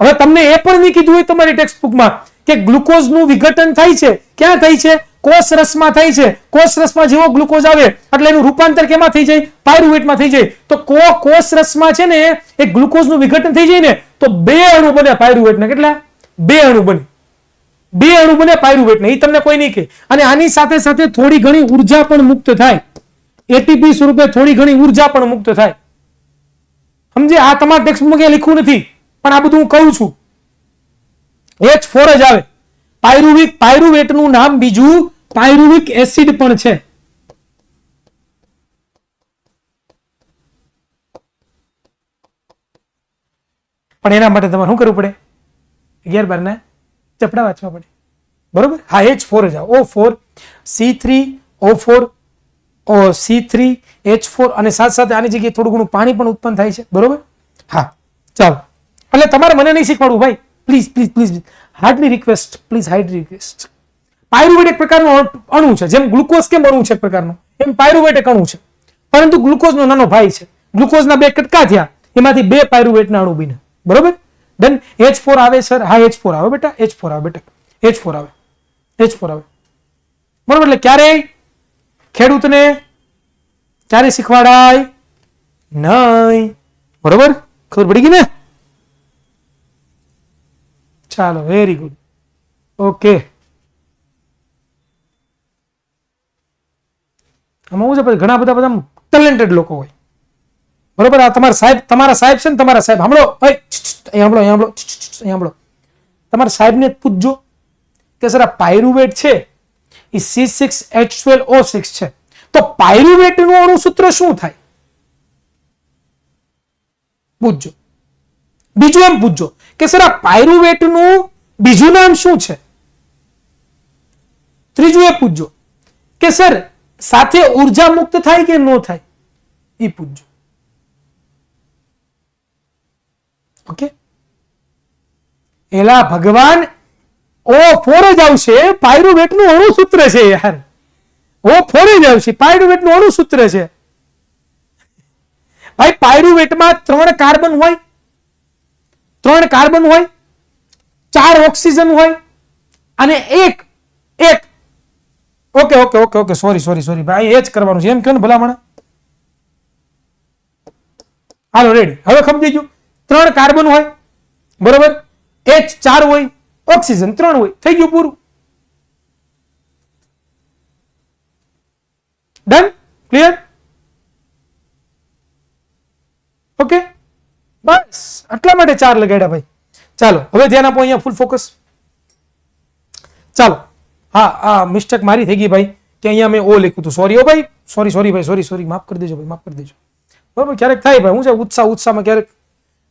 હવે તમને એ પણ નહીં કીધું હોય તમારી ટેક્સ્ટ બુકમાં કે ગ્લુકોઝનું વિઘટન થાય છે. ક્યાં થાય છે? કોષરસમાં થાય છે. કોષરસમાં જેવો ગ્લુકોઝ આવે એટલે એનું રૂપાંતર કેમાં થઈ જાય? પાયરુવેટમાં થઈ જાય. તો કોષરસમાં છે ને એ ગ્લુકોઝનું વિઘટન થઈ જાય ને તો 2 અણુ બને પાયરુવેટના. કેટલા? 2 અણુ બને. 2 અણુ બને પાયરુવેટના. એ તમને કોઈ નહીં કહે. અને આની સાથે સાથે થોડી ઘણી ઉર્જા પણ મુક્ત થાય. એટીપી સ્વરૂપે થોડી ઘણી ઉર્જા પણ મુક્ત થાય. સમજે? આ તમારા ટેક્સ્ટમાં ક્યાંય લખ્યું નથી પણ આ બધું હું કહું છું. H4 જ આવે. પાયરુવેટનું નામ બીજું પાયરુવિક એસિડ પણ છે. પણ એના માટે તમારે શું કરવું પડે? 11-12 ના ચપડા વાંચવા પડે. બરોબર? હા, H4 જ આવે. O4 C3 O4 C3 H4 અને સાથે સાથે આની જગ્યાએ થોડું ઘણું પાણી પણ ઉત્પન્ન થાય છે. બરોબર? હા, ચાલો. એટલે તમારે મને નહીં શીખવાડવું ભાઈ, please please please, hardly request, please hardly request. Pyruvate એક પ્રકારનો અણુ છે. જેમ ગ્લુકોઝ કેમ અણુ છે એક પ્રકારનો, એમ પાયરુવેટ એક અણુ છે. પરંતુ ગ્લુકોઝનો નાનો ભાઈ છે. ગ્લુકોઝના 2 કટકા થયા, એમાંથી 2 પાયરુવેટના અણુ બન્યા. બરોબર? ધન H4 આવે સર. હા, H4 આવે બેટા. H4 આવે બેટા. H4 આવે. H4 આવે. બરોબર? એટલે ક્યારે ખેડૂતને ક્યારે શીખવાડાય નહીં. બરોબર? ખબર પડી ગઈ ને? ચાલો, વેરી ગુડ. ઓકે. આમાં શું છે? ઘણા બધા ટેલેન્ટેડ લોકો હોય. બરોબર? આ તમારા સાહેબ છે ને, તમારા સાહેબ સાંભળો, સાંભળો. તમારા સાહેબને પૂછજો કે સર આ પાયરુવેટ છે એ C6H12O6 છે, તો પાયરુવેટનું અણુસૂત્ર શું થાય? પૂછજો. બીજું એમ પૂછજો કે સર આ પાયરુવેટનું બીજું નામ શું છે? ત્રીજું એ પૂછજો કે સર સાથે ઉર્જા મુક્ત થાય કે ન થાય? એ પૂછજો. ઓકે? એલા ભગવાન, O4 જ આવશે. પાયરુવેટનું અણુસૂત્ર છે યાર. O4 જ આવશે. પાયરુવેટનું અણુસૂત્ર છે ભાઈ. પાયરુવેટમાં 3 કાર્બન હોય, 3 કાર્બન હોય, 4 ઓક્સિજન હોય અને એક ઓકે સોરી ભાઈ, એ જ કરવાનું છે. એમ કહો ને ભલામણ. હાલો, રેડી. હવે સમજી ગયું. 3 કાર્બન હોય, બરોબર? H 4 હોય, ઓક્સિજન 3 હોય. થઈ ગયું પૂરું. ડન? ક્લિયર? ઓકે, બસ આટલા માટે 4 લગાડ્યા ભાઈ. ચાલો, હવે ધ્યાન આપો. અહીંયા ફૂલ ફોકસ. ચાલો. હા, મિસ્ટેક મારી થઈ ગઈ ભાઈ કે અહીંયા મેં O લખ્યું હતું. સોરી ભાઈ, સોરી ભાઈ, સોરી, માફ કરી દેજો ભાઈ, માફ કરી દેજો. બરોબર? ક્યારેક થાય ભાઈ. હું છે ઉત્સાહમાં ક્યારેક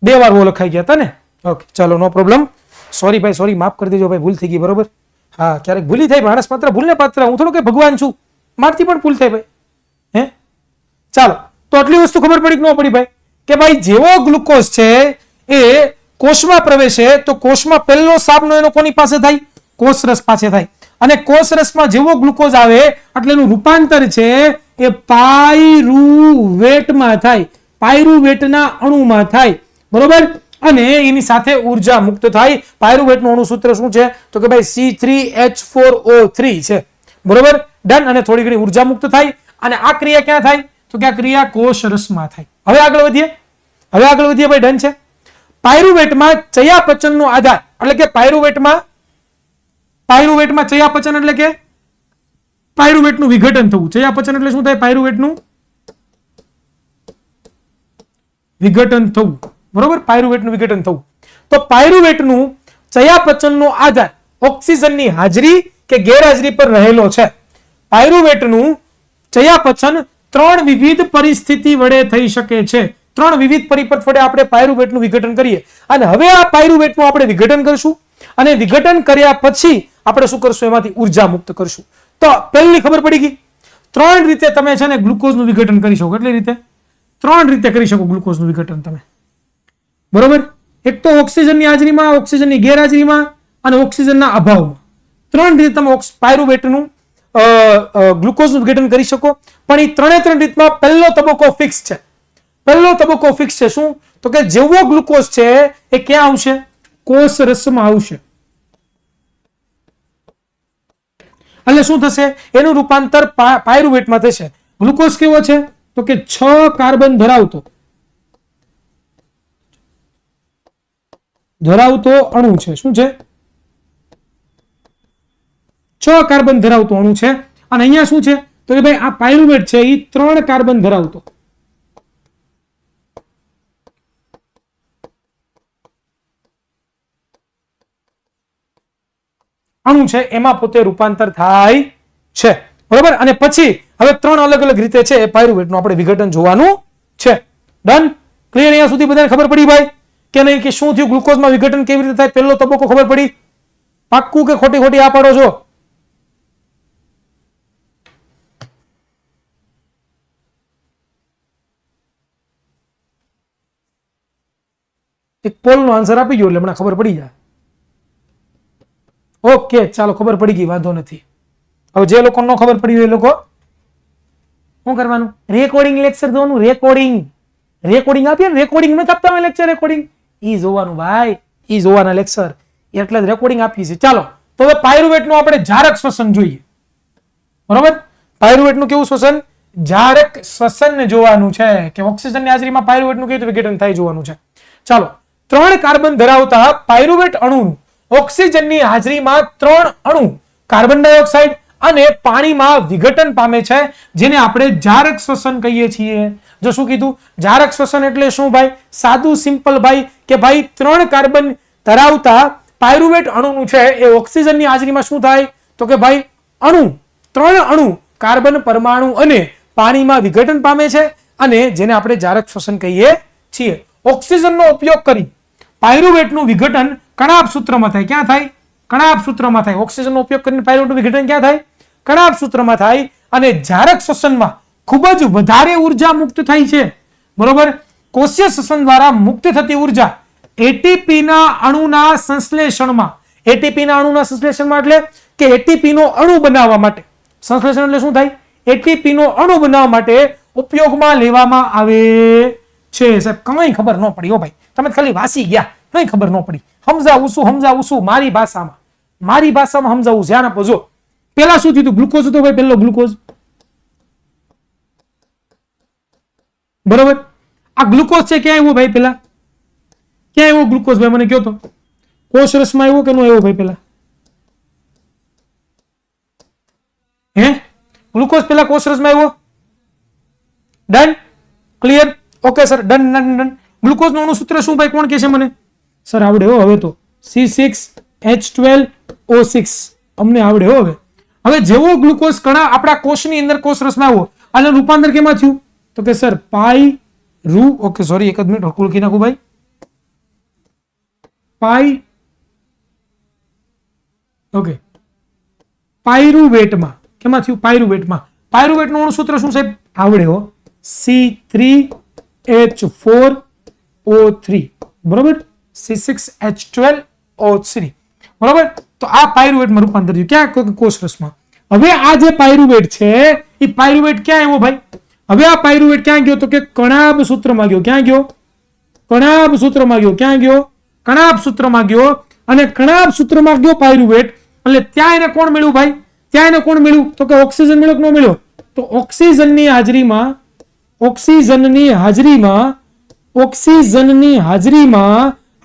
2 વાર O લખાઈ ગયા હતા ને. ઓકે, ચાલો, નો પ્રોબ્લેમ. સોરી ભાઈ, સોરી, માફ કરી દેજો ભાઈ, ભૂલ થઈ ગઈ. બરોબર? હા, ક્યારેક ભૂલી થાય. માણસ માત્ર ભૂલને પાત્ર. હું થોડો કે ભગવાન છું, મારથી પણ ભૂલ થાય ભાઈ. ચાલો, તો આટલી વસ્તુ ખબર પડી કે ન પડી ભાઈ? કે ભાઈ જેવો ગ્લુકોઝ છે એ કોષમાં પ્રવેશે તો કોષમાં પહેલો સામનો એનો કોની પાસે થાય? કોષરસ પાસે થાય અને કોષરસમાં જેવો ગ્લુકોઝ આવે એટલે એનું રૂપાંતર છે એ પાયરુવેટમાં થાય, પાયરુવેટના અણુમાં થાય, બરોબર. અને એની સાથે ઉર્જા મુક્ત થાય. પાયરુવેટનું અણુ સૂત્ર શું છે તો કે ભાઈ C3H4O3 છે, બરોબર. ડન. અને થોડી ઘણી ઉર્જા મુક્ત થાય અને આ ક્રિયા ક્યાં થાય તો કે આ ક્રિયા કોષરસમાં થાય. હવે આગળ વધીએ ભાઈ. ડન છે. પાયરુવેટમાં ચયાપચયનો આધાર એટલે કે પાયરુવેટમાં ચયાપચય એટલે કે પાયરુવેટનું વિઘટન થવું. ચયાપચય એટલે શું થાય? પાયરુવેટનું વિઘટન થવું, બરોબર. પાયરુવેટનું વિઘટન થવું. તો પાયરુવેટનું ચયાપચયનો આધાર ઓક્સિજનની હાજરી કે ગેરહાજરી પર રહેલો છે. પાયરુવેટનું ચયાપચય 3 વિવિધ પરિસ્થિતિ વડે થઈ શકે છે. 3 વિવિધ પરિપથ વડે આપણે પાયરુવેટનું વિઘટન કરીએ અને હવે આ પાયરુવેટનું આપણે વિઘટન કરશું અને વિઘટન કર્યા પછી આપણે શું કરશું? એમાંથી ઉર્જા મુક્ત કરશું. તો પહેલી ખબર પડી ગઈ. 3 રીતે તમે છે ને ગ્લુકોઝનું વિઘટન કરી શકો. કેટલી રીતે? 3 રીતે કરી શકો ગ્લુકોઝનું વિઘટન તમે, બરોબર. એક તો ઓક્સિજનની હાજરીમાં, ઓક્સિજનની ગેરહાજરીમાં અને ઓક્સિજનના અભાવમાં. 3 રીતે તમે પાયરુવેટનું ગ્લુકોઝનું વિઘટન કરી શકો. પણ એ 3 રીતમાં પહેલો તબક્કો ફિક્સ છે. શું તો કે જેવો ગ્લુકોઝ છે એ ક્યાં આવશે? કોષરસમાં આવશે. એટલે શું થશે? એનું રૂપાંતર પાયરુવેટમાં થશે. ગ્લુકોઝ કેવો છે તો કે 6 કાર્બન ધરાવતો અણુ છે. શું છે? 6 કાર્બન ધરાવતો અણુ છે. અને અહીંયા શું છે તો કે ભાઈ આ પાયરુવેટ છે એ 3 કાર્બન ધરાવતો અણુ છે, એમાં પોતે રૂપાંતર થાય છે, બરોબર. અને પછી હવે 3 અલગ અલગ રીતે છે એ પાયરુવેટનું આપણે વિઘટન જોવાનું છે. ડન. ક્લિયર? અહીંયા સુધી બધાને ખબર પડી ભાઈ કે નહીં કે શું થયું? ગ્લુકોઝમાં વિઘટન કેવી રીતે થાય? પહેલો તબક્કો ખબર પડી? પાક્કું કે ખોટી આ પાડો છો? એક પોલનો આન્સર આપી ગયો એટલે હમણાં ખબર પડી જાય. ઓકે, ચાલો, ખબર પડી ગઈ, વાંધો નથી. હવે જે લોકો ન ખબર પડી હોય એ લોકો શું કરવાનું? રેકોર્ડિંગ લેક્ચર જોવાનું. રેકોર્ડિંગ આપીએ ને, રેકોર્ડિંગ નથી આપતા હોય લેક્ચર, રેકોર્ડિંગ ઈ જોવાનું ભાઈ, ઈ જોવાના લેક્ચર, એટલે જ રેકોર્ડિંગ આપીએ છીએ. ચાલો, તો હવે પાયરુવેટનું આપણે જારક શ્વસન જોઈએ, બરોબર. પાયરુવેટનું કેવું શ્વસન? જારક શ્વસન જોવાનું છે કે ઓક્સિજનની હાજરીમાં પાયરુવેટનું કેવી રીતે વિઘટન થાય જોવાનું છે. ચાલો, 3 કાર્બન ધરાવતા પાયરુવેટ અણુનું ઓક્સિજનની હાજરીમાં 3 અણુ કાર્બન ડાયોક્સાઇડ અને પાણીમાં વિઘટન પામે છે, જેને આપણે જારક શ્વસન કહીએ છીએ. જો શું કીધું? જારક શ્વસન એટલે શું ભાઈ? સાદું સિમ્પલ ભાઈ કે ભાઈ 3 કાર્બન ધરાવતા પાયરુવેટ અણુનું છે એ ઓક્સિજનની હાજરીમાં શું થાય તો કે ભાઈ 3 અણુ કાર્બન પરમાણુ અને પાણીમાં વિઘટન પામે છે અને જેને આપણે જારક શ્વસન કહીએ છીએ. ઓક્સિજનનો ઉપયોગ કરી પાયરુવેટનું વિઘટન કણાભ સૂત્રમાં થાય. ક્યાં થાય? કણાભ સૂત્રમાં થાય. ઓક્સિજનનો ઉપયોગ કરીને પાયરુવેટનું વિઘટન ક્યાં થાય? કણાભ સૂત્રમાં થાય. અને જારક શ્વસનમાં ખૂબ જ વધારે ઉર્જા મુક્ત થાય છે, બરોબર. કોષીય શ્વસન દ્વારા મુક્ત થતી ઉર્જા એટીપી ના અણુના સંશ્લેષણમાં એટલે કે એટીપી નો અણુ બનાવવા માટે, સંશ્લેષણ એટલે શું થાય? એટીપી નો અણુ બનાવવા માટે ઉપયોગમાં લેવામાં આવે છે. સાહેબ કઈ ખબર ન પડી હો ભાઈ, તમે ખાલી વાસી ગયા, કઈ ખબર ન પડી. સમજાવું છું મારી ભાષામાં સમજાવું. ધ્યાન આપો. જો પેલા શું થયું? ગ્લુકોઝ હતો ભાઈ, પેલો ગ્લુકોઝ, બરોબર. આ ગ્લુકોઝ છે ક્યાં આવ્યો ભાઈ? પેલા ક્યાં આવ્યો ગ્લુકોઝ ભાઈ? મને કહો તો. કોષરસમાં આવ્યો કે નો આવ્યો ભાઈ? પેલા ગ્લુકોઝ પેલા કોષરસમાં આવ્યો. Done. Clear? Okay sir, done. ગ્લુકોઝનું અણુ સૂત્ર શું ભાઈ? કોણ કહે છે મને? સર આવડે હો હવે તો. C6H12O6 અમને આવડે હો હવે. હવે જેવો ગ્લુકોઝ કણા આપણા કોષની અંદર કોષરસમાં આવ્યો, આનું રૂપાંતર કેમાં થયું તો કે સર ઓકે સોરી, એક જ મિનિટ હકુલ કી નાખું ભાઈ. પાયરુવેટમાં કેમાં થયું? પાયરુવેટનું અણુ સૂત્ર શું સાહેબ? આવડે હો. C3H4O3, બરોબર. C6H12O3, બરોબર. તો આ પાયરુવેટમાં રૂપાંતર થયું ક્યાં કોષરસમાં. હવે આ જે પાયરુવેટ છે એ પાયરુવેટ ક્યાં આવ્યો ભાઈ? હવે આ પાયરુવેટ ક્યાં ગયો? તો કે કણાભ સૂત્રમાં ગયો. ક્યાં ગયો? કણાભ સૂત્રમાં ગયો. ક્યાં ગયો? કણાભ સૂત્રમાં ગયો. અને કણાભ સૂત્રમાં ગયો પાયરુવેટ, એટલે ત્યાં એને કોણ મળ્યું ભાઈ? ત્યાં એને કોણ મળ્યું? તો કે ઓક્સિજન મળ્યો કે ન મળ્યો? તો ઓક્સિજનની હાજરીમાં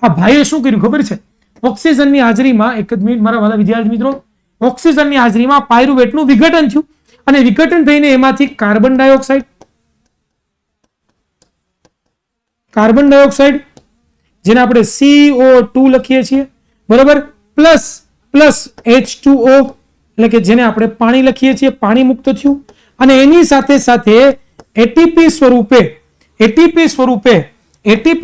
આ ભાઈએ શું કર્યું ખબર છે? ઓક્સિજનની હાજરીમાં, એક જ મિનિટ મારા વાલા વિદ્યાર્થી મિત્રો, ઓક્સિજનની હાજરીમાં પાયરુવેટનું વિઘટન થયું અને વિઘટન થઈને એમાંથી કાર્બન ડાયોક્સાઇડ જેને આપણે CO2 લખીએ છીએ, બરાબર, પ્લસ H2O એટલે કે જેને આપણે પાણી લખીએ છીએ, પાણી મુક્ત થયું. અને એની સાથે સાથે એટીપી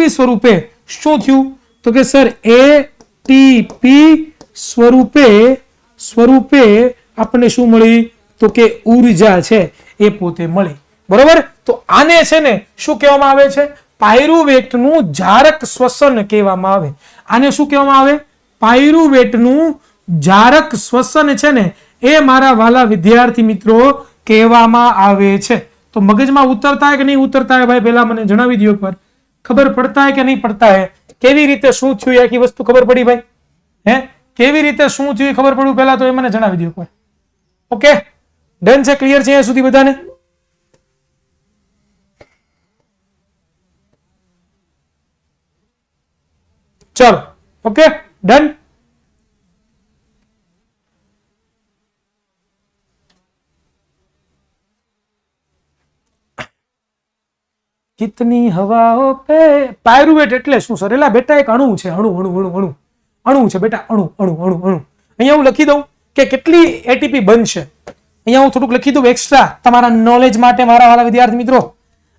સ્વરૂપે શું થયું? તો કે સર એટીપી સ્વરૂપે આપણને શું મળી? તો કે ઉર્જા છે એ પોતે મળી, બરોબર. તો આને છે ને શું કહેવામાં આવે છે? પાયરુવેટનું જારક શ્વસન કહેવામાં આવે. આને શું કહેવામાં આવે? પાયરુવેટનું જારક શ્વસન છે ને એ મારા વાલા વિદ્યાર્થી મિત્રો કહેવામાં આવે છે. તો મગજમાં ઉતરતા હે કે નહીં ઉતરતા હે ભાઈ? પહેલા મને જણાવી દો એકવાર. ખબર પડતા હે કે નહીં પડતા હે? કેવી રીતે શું થયું એ આખી વસ્તુ ખબર પડી ભાઈ? કેવી રીતે શું થયું ખબર પડ્યું પહેલા તો એ મને જણાવી દો એકવાર. ઓકે, ડન છે? ક્લિયર છે અહીંયા સુધી બધાને? ચલો, ઓકે, ડન. कितनी हवाओं पे पायरुवेट એટલે શું સર? એલા બેટા એક અણુ છે, અણુ છે બેટા, અણુ. અહીંયા હું લખી દઉં કે કેટલી એટીપી બનશે. અહીંયા હું થોડુંક લખી દઉં એક્સ્ટ્રા તમારા નોલેજ માટે મારા વાલા વિદ્યાર્થી મિત્રો.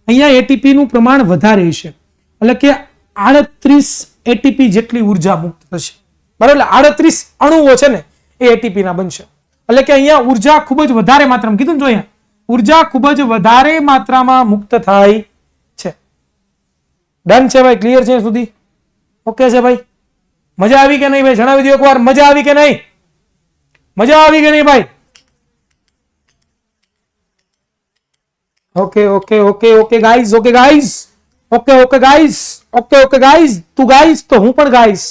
અહીંયા એટીપી નું પ્રમાણ વધારે છે એટલે કે 38 એટીપી જેટલી ઉર્જા મુક્ત થશે, બરાબર. 38 અણુઓ છે ને એ એટીપી ના બનશે એટલે કે અહીંયા ઉર્જા ખૂબ જ વધારે માત્રામાં, કીધું ને જો અહીંયા ઉર્જા ખૂબ જ વધારે માત્રામાં મુક્ત થાય છે. ડન છે ભાઈ? ક્લિયર છે સુધી? ઓકે છે ભાઈ? મજા આવી કે નહીં ભાઈ? જણાવી દો એકવાર. મજા આવી કે નહીં? મજા આવી કે નહીં ભાઈ? Okay guys. તું ગાઈઝ તો હું પણ ગાઈઝ.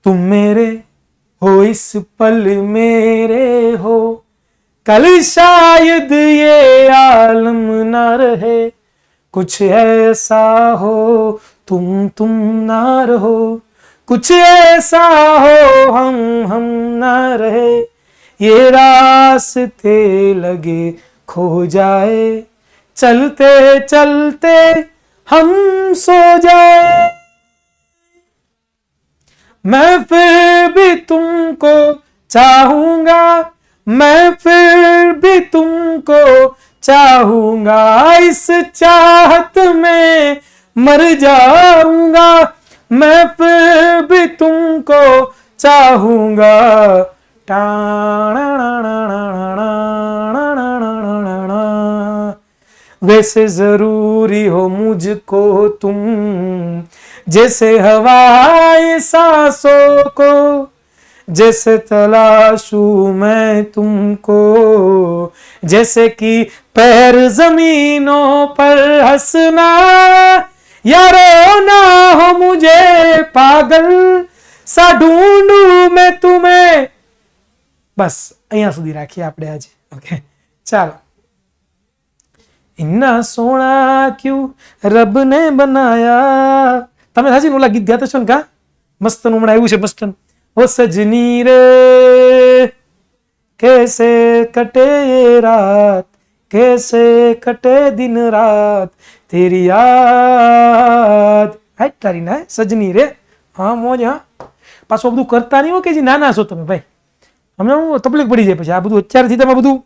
तुम मेरे हो इस पल मेरे हो, कल शायद ये आलम ना रहे, कुछ ऐसा हो तुम ना रहो, कुछ ऐसा हो हम ना रहे, ये रास्ते लगे खो जाए, चलते चलते हम सो जाए, मैं फिर भी तुमको चाहूंगा, मैं फिर भी तुमको चाहूंगा, इस चाहत में मर जाऊंगा, मैं फिर भी तुमको चाहूंगा, वैसे जरूरी हो मुझको तुम, जैसे हवाएं सांसों को, जैसे तलाशूं मैं तुमको, जैसे कि पैर जमीनों पर हंसना, यारो ना हो मुझे पागल सा ढूंढूं मैं तुम्हें. बस અહીંયા સુધી રાખીએ આપણે આજે. ઓકે ચાલો. इन्ना सोना क्यों रब ने बनाया. તમે સાચી ઓલા ગીત ગાતા છો ને? કા મસ્ત હમણાં આવ્યું છે મસ્ત. ઓ સજની રે कैसे कटे ये रात, कैसे कटे दिन रात तेरी याद. હાય તારી ના સજની રે. હા મોજ. હા પાછું બધું કરતા નહીં હો કે જે નાના છો તમે ભાઈ. હમણાં હું તકલીફ પડી જાય પછી આ બધું અત્યારથી તમે બધું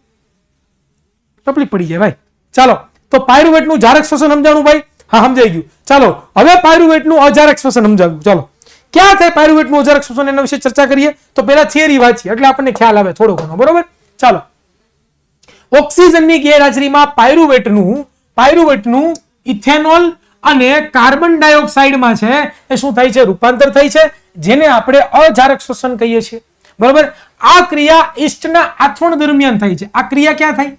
તકલીફ પડી જાય ભાઈ. ચાલો તો પાયરુવેટ નું જારક શ્વસન સમજાણું ભાઈ? હા સમજાઈ ગયું. ચાલો હવે પાયરુવેટ નું અજારક શ્વસન સમજાવ્યું. ચાલો ક્યાં થાય પાયરુવેટ નું અજારક શ્વસન એના વિશે ચર્ચા કરીએ. તો પહેલા થિયરી વાંચીએ એટલે આપણને ખ્યાલ આવે થોડો ઘણો, બરોબર. ચાલો ઓક્સિજનની ગેરહાજરીમાં પાયરુવેટનું ઇથેનોલ અને કાર્બન ડાયોક્સાઇડમાં છે એ શું થાય છે? રૂપાંતર થાય છે, જેને આપણે અજારક શ્વસન કહીએ છીએ. બરોબર. આ ક્રિયા ઈસ્ટના આથવણ દરમિયાન થાય છે. આ ક્રિયા ક્યાં થાય?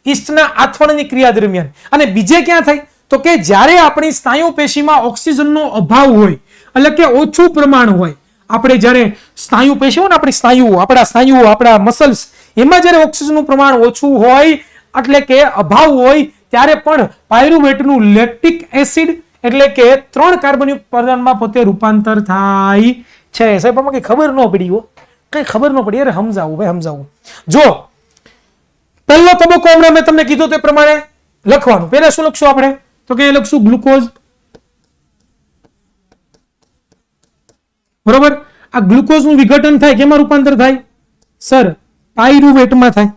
ઈસ્ટના આથવણની ક્રિયા દરમિયાન. અને બીજે ક્યાં થાય? તો કે જ્યારે આપણી સ્નાયુ પેશીમાં ઓક્સિજનનો અભાવ હોય, એટલે કે ઓછું પ્રમાણ હોય, આપણે જ્યારે સ્નાયુ પેશીઓ ને આપણા સ્નાયુઓ આપણા મસલ્સ એમાં જ્યારે ઓક્સિજનનું પ્રમાણ ઓછું હોય એટલે કે અભાવ હોય ત્યારે પણ પાયરુવેટનું લેક્ટિક એસિડ એટલે કે 3 કાર્બનયુક્ત પદાર્થમાં પોતે રૂપાંતર થાય છે. સાહેબ આમાં કઈ ખબર ન પડી હો, કઈ ખબર ન પડી. અરે સમજાવું ભાઈ, સમજાવું. જો પહેલો તબક્કો હમણાં મેં તમને કીધું તે પ્રમાણે લખવાનું. પહેલા શું લખશું આપણે? તો કે લખશું ગ્લુકોઝ. બરોબર. આ ગ્લુકોઝનું વિઘટન થાય કેમાં રૂપાંતર થાય? સર પાયરુવેટમાં થાય.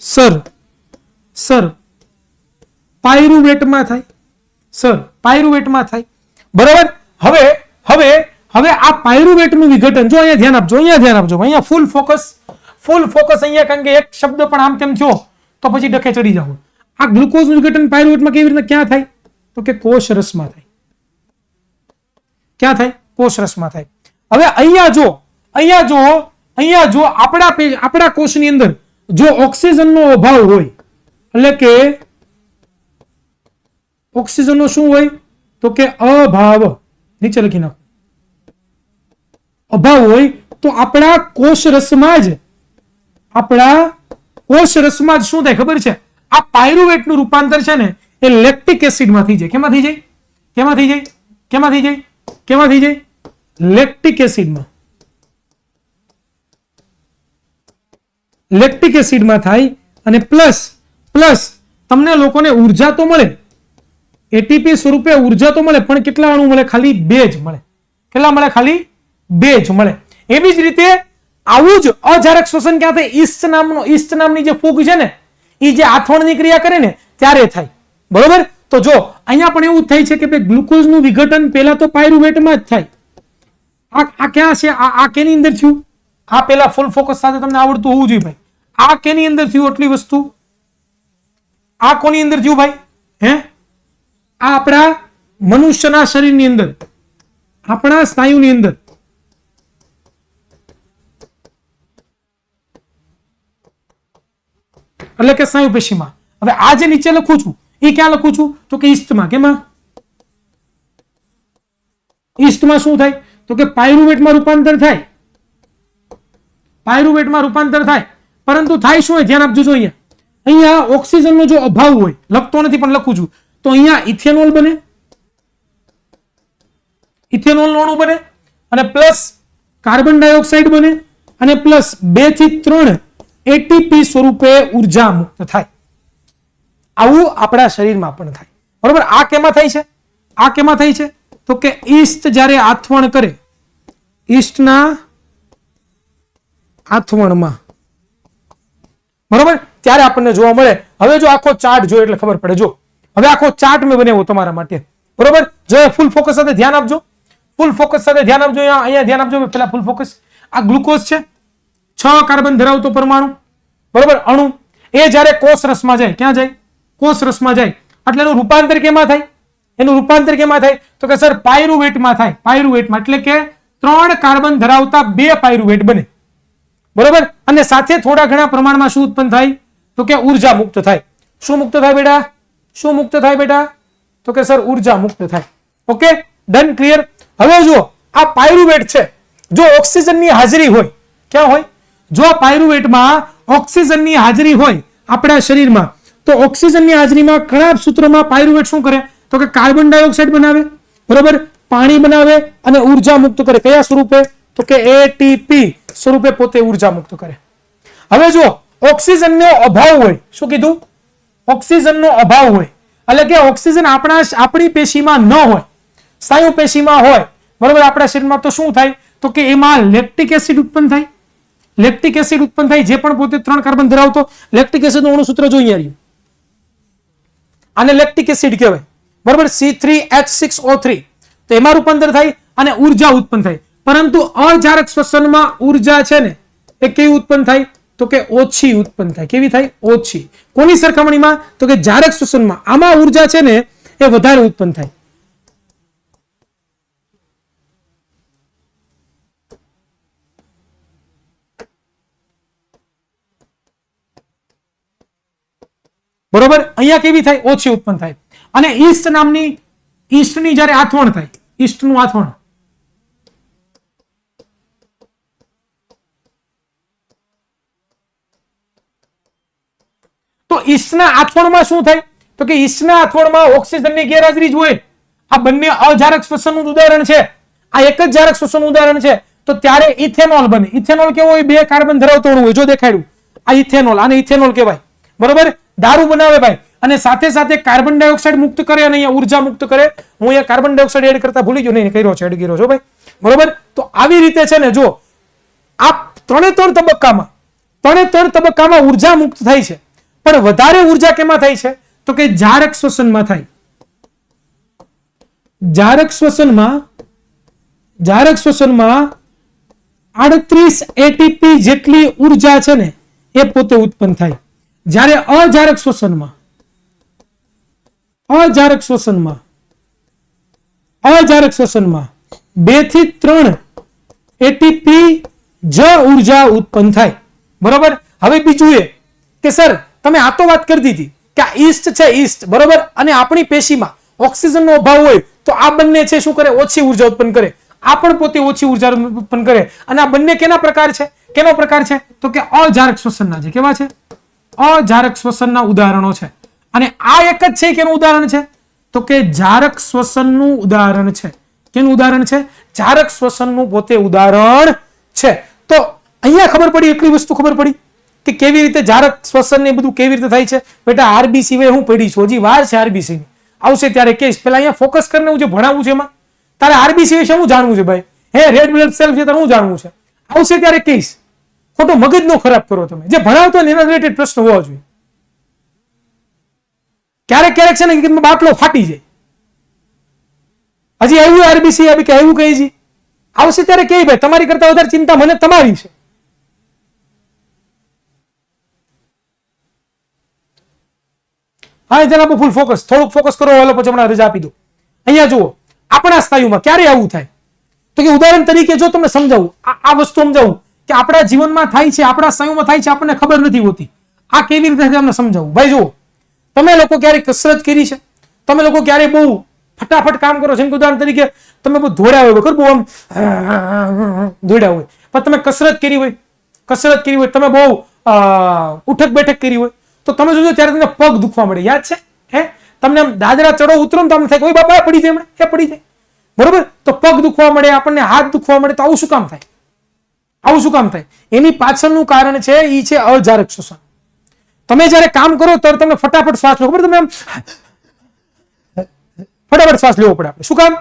સર પાયરુવેટમાં થાય. સર પાયરુવેટમાં થાય. બરોબર. હવે આ પાયરુવેટનું વિઘટન જો અહીંયા ધ્યાન આપજો, અહીંયા ફૂલ ફોકસ અહીંયા, કારણ કે એક શબ્દ પણ આમ તેમ થયો તો પછી ડખે ચડી જાવ. આ ગ્લુકોઝનું વિઘટન પાયરુવેટમાં કેવી રીતે ક્યાં થાય? તો કે કોષરસમાં થાય. ક્યાં થાય? કોષરસમાં થાય. હવે અહીંયા જો આપણા કોષની અંદર જો ઓક્સિજનનો અભાવ હોય, એટલે કે ઓક્સિજનનો શું હોય? તો કે અભાવ. નીચે લખી નાખો. અભાવ હોય તો આપણા કોષરસમાં જ શું થાય ખબર છે? આ પાયરુવેટનું રૂપાંતર છે ને એ લેક્ટિક એસિડમાં થઈ જાય. કેમાં થઈ જાય? લેક્ટિક એસિડમાં થાય. અને પ્લસ તમને લોકોને ઉર્જા તો મળે, એટીપી સ્વરૂપે ઉર્જા તો મળે, પણ કેટલા અણુ મળે? ખાલી 2 જ મળે. કેટલા મળે? ખાલી 2 જ મળે. એવી જ રીતે આવું જ અજારક શ્વસન ક્યાં થાય? ઈસ્ટ નામની જે ફૂગ છે ને એ જે આથવણની ક્રિયા કરે ને ત્યારે થાય. બરોબર. તો જો અહીંયા પણ એવું થાય છે કે ગ્લુકોઝનું વિઘટન પહેલા તો પાયરુવેટમાં જ થાય. આ ક્યાં છે? આ કેની અંદર થયું? આ પેલા ફૂલ ફોકસ સાથે તમને આવડતું હોવું જોઈએ ભાઈ. આ કેની અંદર થયું? આટલી વસ્તુ આ કોની અંદર થયું ભાઈ? આ આપણા મનુષ્યના શરીરની અંદર, આપણા સ્નાયુની અંદર. એટલે કે સ્નાયુ પેશીમાં. હવે આ જે નીચે લખું છું એ ક્યાં લખું છું? તો કે ઈસ્ટમાં. કેમાં? ઈસ્ટમાં શું થાય? તો કે પાયરુવેટમાં રૂપાંતર થાય. પરંતુ થાય શું? ધ્યાન આપજો. જો અહીંયા ઓક્સિજનનો જો અભાવ હોય, લખતો નથી પણ લખું છું, તો અહીંયા ઇથેનોલ બને, ઇથેનોલનો અણુ બને, અને પ્લસ કાર્બન ડાયોક્સાઇડ બને, અને પ્લસ 2 થી 3 એટીપી સ્વરૂપે ઉર્જા મુક્ત થાય. આવું આપણા શરીરમાં પણ થાય. બરોબર. આ કેમાં થાય છે? તો કે ઈસ્ટ જ્યારે આથવણ કરે, ઈસ્ટના આથવણમાં. બરોબર. ત્યારે આપણને જોવા મળે. હવે જો આખો ચાર્ટ જોઈએ એટલે ખબર પડે. જો હવે આખો ચાર્ટ મેં બનાવ્યો તમારા માટે. બરોબર. જો ફૂલ ફોકસ સાથે ધ્યાન આપજો. અહીંયા ધ્યાન આપજો. પેલા ફૂલ ફોકસ. આ ગ્લુકોઝ છે, 6 કાર્બન ધરાવતો પરમાણુ. બરોબર. અણુ એ જ્યારે કોષરસમાં જાય, ક્યાં જાય? કોષરસમાં જાય એટલે એનું રૂપાંતર કેમાં થાય? તો કે સર પાયરુવેટમાં થાય. પાયરુવેટમાં એટલે કે 3 કાર્બન ધરાવતા 2 પાયરુવેટ બને. બરોબર. અને સાથે થોડા ઘણા પ્રમાણમાં શું ઉત્પન્ન થાય? તો કે ઉર્જા મુક્ત થાય. શું મુક્ત થાય બેટા? તો કે સર ઉર્જા મુક્ત થાય. Okay, done, clear. હવે જો આ પાયરુવેટ છે, જો ઓક્સિજનની હાજરી હોય, ક્યાં હોય? જો પાયરુવેટમાં ઓક્સિજનની હાજરી હોય આપણા શરીરમાં, તો ઓક્સિજનની હાજરીમાં ઘણા સૂત્રોમાં પાયરુવેટ શું કરે? તો કે કાર્બન ડાયોક્સાઇડ બનાવે. બરોબર. પાણી બનાવે અને ઉર્જા મુક્ત કરે. કયા સ્વરૂપે? તો કે એટીપી સ્વરૂપે પોતે ઉર્જા મુક્ત કરે. હવે જો ઓક્સિજનનો અભાવ હોય, શું કીધું? ઓક્સિજનનો અભાવ હોય એટલે કે ઓક્સિજન આપણી પેશીમાં ન હોય, સ્નાયુ પેશીમાં હોય. બરોબર. આપણા શરીરમાં તો શું થાય? તો કે એમાં લેક્ટિક એસિડ ઉત્પન્ન થાય. જે પણ પોતે 3 કાર્બન ધરાવતો લેક્ટિક એસિડનું અણુસૂત્ર જો અહીંયા રહ્યું, આને લેક્ટિક એસિડ કહેવાય. બરોબર. C3H6O3. તો એમાં રૂપાંતર થાય અને ઉર્જા ઉત્પન્ન થાય. પરંતુ અજારક શ્વસનમાં ઉર્જા છે ને એ કેવી ઉત્પન્ન થાય? તો કે ઓછી ઉત્પન્ન થાય. કેવી થાય? ઓછી. કોની સરખામણીમાં? તો કે જારક શ્વસનમાં આમાં ઉર્જા છે ને એ વધારે ઉત્પન્ન થાય. બરોબર, અહીંયા કેવી થાય? ઓછી ઉત્પન્ન થાય. અને ઈસ્ટની જ્યારે આથવણ થાય, ઈસ્ટનું આથવણ, તો ઈસ્ટના આથવણમાં શું થાય? તો કે ઈસ્ટના આથવણમાં ઓક્સિજનની ગેરહાજરી જ હોય. આ બંને અજારક શ્વસનનું ઉદાહરણ છે. આ એક જ જારક શ્વસનનું ઉદાહરણ છે. તો ત્યારે ઇથેનોલ બને. ઇથેનોલ કેવો હોય? 2 કાર્બન ધરાવતો અણુ હોય. જો દેખાડ્યું, આ ઇથેનોલ, આને ઇથેનોલ કહેવાય. બરોબર, દારૂ બનાવે ભાઈ, અને સાથે સાથે કાર્બન ડાયોક્સાઇડ મુક્ત કરે અને અહીંયા ઉર્જા મુક્ત કરે. હું અહીંયા કાર્બન ડાયોક્સાઇડ એડ કરતા ભૂલી ગયો, નહીં કર્યો છે, એડ કર્યો છો ભાઈ. બરોબર, તો આવી રીતે છે ને, જો આ ત્રણ તબક્કામાં ઉર્જા મુક્ત થાય છે. પણ વધારે ઉર્જા કેમાં થાય છે? તો કે જારક શ્વસનમાં થાય. જારક શ્વસનમાં 38 એટીપી જેટલી ઉર્જા છે ને એ પોતે ઉત્પન્ન થાય. જ્યારે અજારક શ્વસનમાં 2 થી 3 એટીપી જ ઉર્જા ઉત્પન્ન થાય. બરોબર, હવે બીજું એ કે સર તમે આ તો વાત કરી દીધી કે આ ઈસ્ટ છે, ઈસ્ટ, બરોબર, અને આપણી પેશીમાં ઓક્સિજનનો અભાવ હોય તો આ બંને છે શું કરે? ઓછી ઉર્જા ઉત્પન્ન કરે. આ પણ પોતે ઓછી ઉર્જા ઉત્પન્ન કરે. અને આ બંને કેના પ્રકાર છે? કેનો પ્રકાર છે? તો કે અજારક શ્વસનના છે. કેવા છે? અજારક શ્વસનના ઉદાહરણો છે. અને આ એક જ છે કેનું ઉદાહરણ છે? તો કે જારક શ્વસનનું ઉદાહરણ છે. કેનું ઉદાહરણ છે? જારક શ્વસનનું પોતે ઉદાહરણ છે. તો અહીંયા ખબર પડી, એટલી વસ્તુ ખબર પડી કે કેવી રીતે જારક શ્વસન ને બધું કેવી રીતે થાય છે. બેટા આરબીસી વે હું પડી છું, હજી વાર છે. આરબીસી ની આવશે ત્યારે કહીશ. પેલા અહીંયા ફોકસ કરીને હું જે ભણાવું છે એમાં તારે આરબીસી વિશે શું જાણવું છે ભાઈ? હે, રેડ બ્લડ સેલ છે તારે શું જાણવું છે? આવશે ત્યારે કહીશ. ખોટો મગજ નો ખરાબ કરો તમે. જે ભણાવતો ને એના રિલેટેડ પ્રશ્ન હોવા જોઈએ. ક્યારેક છે ને બાટલો ફાટી જાય. હજી આવ્યું આરબીસી કે આવ્યું કઈ છે? આવશે ત્યારે કે ભાઈ તમારી કરતા વધારે ચિંતા મને તમારી છે. હા, જરા ફૂલ ફોકસ, થોડુંક ફોકસ કરો. હાલો પછી હમણાં રજા આપી દો. અહીંયા જુઓ, આપણા સ્નાયુમાં ક્યારે આવું થાય? તો કે ઉદાહરણ તરીકે જો તમને સમજાવું, આ વસ્તુ સમજાવું કે આપણા જીવનમાં થાય છે, આપણા સ્નાયુમાં થાય છે, આપણને ખબર નથી હોતી. આ કેવી રીતે તમને સમજાવું? ભાઈ જુઓ, તમે લોકો ક્યારે કસરત કરી છે? તમે લોકો ક્યારે બહુ ફટાફટ કામ કરો? જેમ કે ઉદાહરણ તરીકે તમે બહુ દોડ્યા હોય, બહુ આમ દોડ્યા હોય, પણ તમે કસરત કરી હોય, તમે બહુ ઉઠક બેઠક કરી હોય, તો તમે જોજો ત્યારે તમને પગ દુખવા મળે. યાદ છે? હે, તમને આમ દાદરા ચડો ઉતરો ને તમને થાય કોઈ બાપા પડી જાય, હમણાં એ પડી જાય. બરોબર, તો પગ દુખવા મળે, આપણને હાથ દુખવા મળે. તો આવું શું કામ થાય? આવું શું કામ થાય? એની પાછળનું કારણ છે એ છે અજારક શ્વસન. તમે જ્યારે કામ કરો ત્યારે તમને ફટાફટ શ્વાસ લો. ખબર તમે આમ ફટાફટ શ્વાસ લેવો પડે. આપણે શું કામ?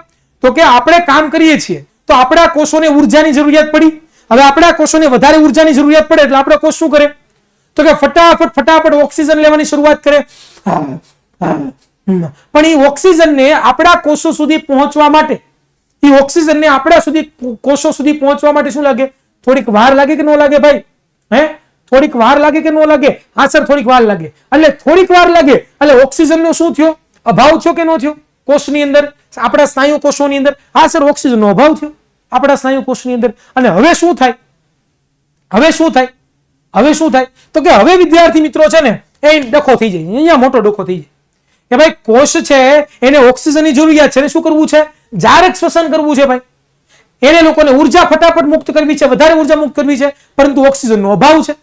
તો કે આપણે કામ કરીએ છીએ તો આપણા કોષોને ઉર્જાની જરૂરિયાત પડી. હવે આપણા કોષોને વધારે ઉર્જાની જરૂરિયાત પડે એટલે આપણા કોષ શું કરે? તો કે ફટાફટ ઓક્સિજન લેવાની શરૂઆત કરે. પણ એ ઓક્સિજનને આપણા કોષો સુધી પહોંચવા માટે, કોષો સુધી પહોંચવા માટે શું લાગે? થોડીક વાર લાગે કે ન લાગે ભાઈ? હે, થોડીક વાર લાગે કે ન લાગે? હા સર, થોડીક વાર લાગે. એટલે થોડીક વાર લાગે એટલે ઓક્સિજનનો શું થયો? અભાવ થયો કે ન થયો? કોષની અંદર, આપણા સ્નાયુ કોષોની અંદર. હા સર, ઓક્સિજનનો અભાવ થયો આપણા સ્નાયુ કોષની અંદર. અને હવે શું થાય? તો કે હવે વિદ્યાર્થી મિત્રો છે ને એ ડખો થઈ જાય. અહીંયા મોટો ડખો થઈ જાય કે ભાઈ કોષ છે એને ઓક્સિજનની જરૂરિયાત છે. શું કરવું છે? જારક શ્વસન કરવું છે ભાઈ. એને લોકોને ઉર્જા ફટાફટ મુક્ત કરવી છે, વધારે ઉર્જા મુક્ત કરવી છે, પરંતુ ઓક્સિજનનો અભાવ છે.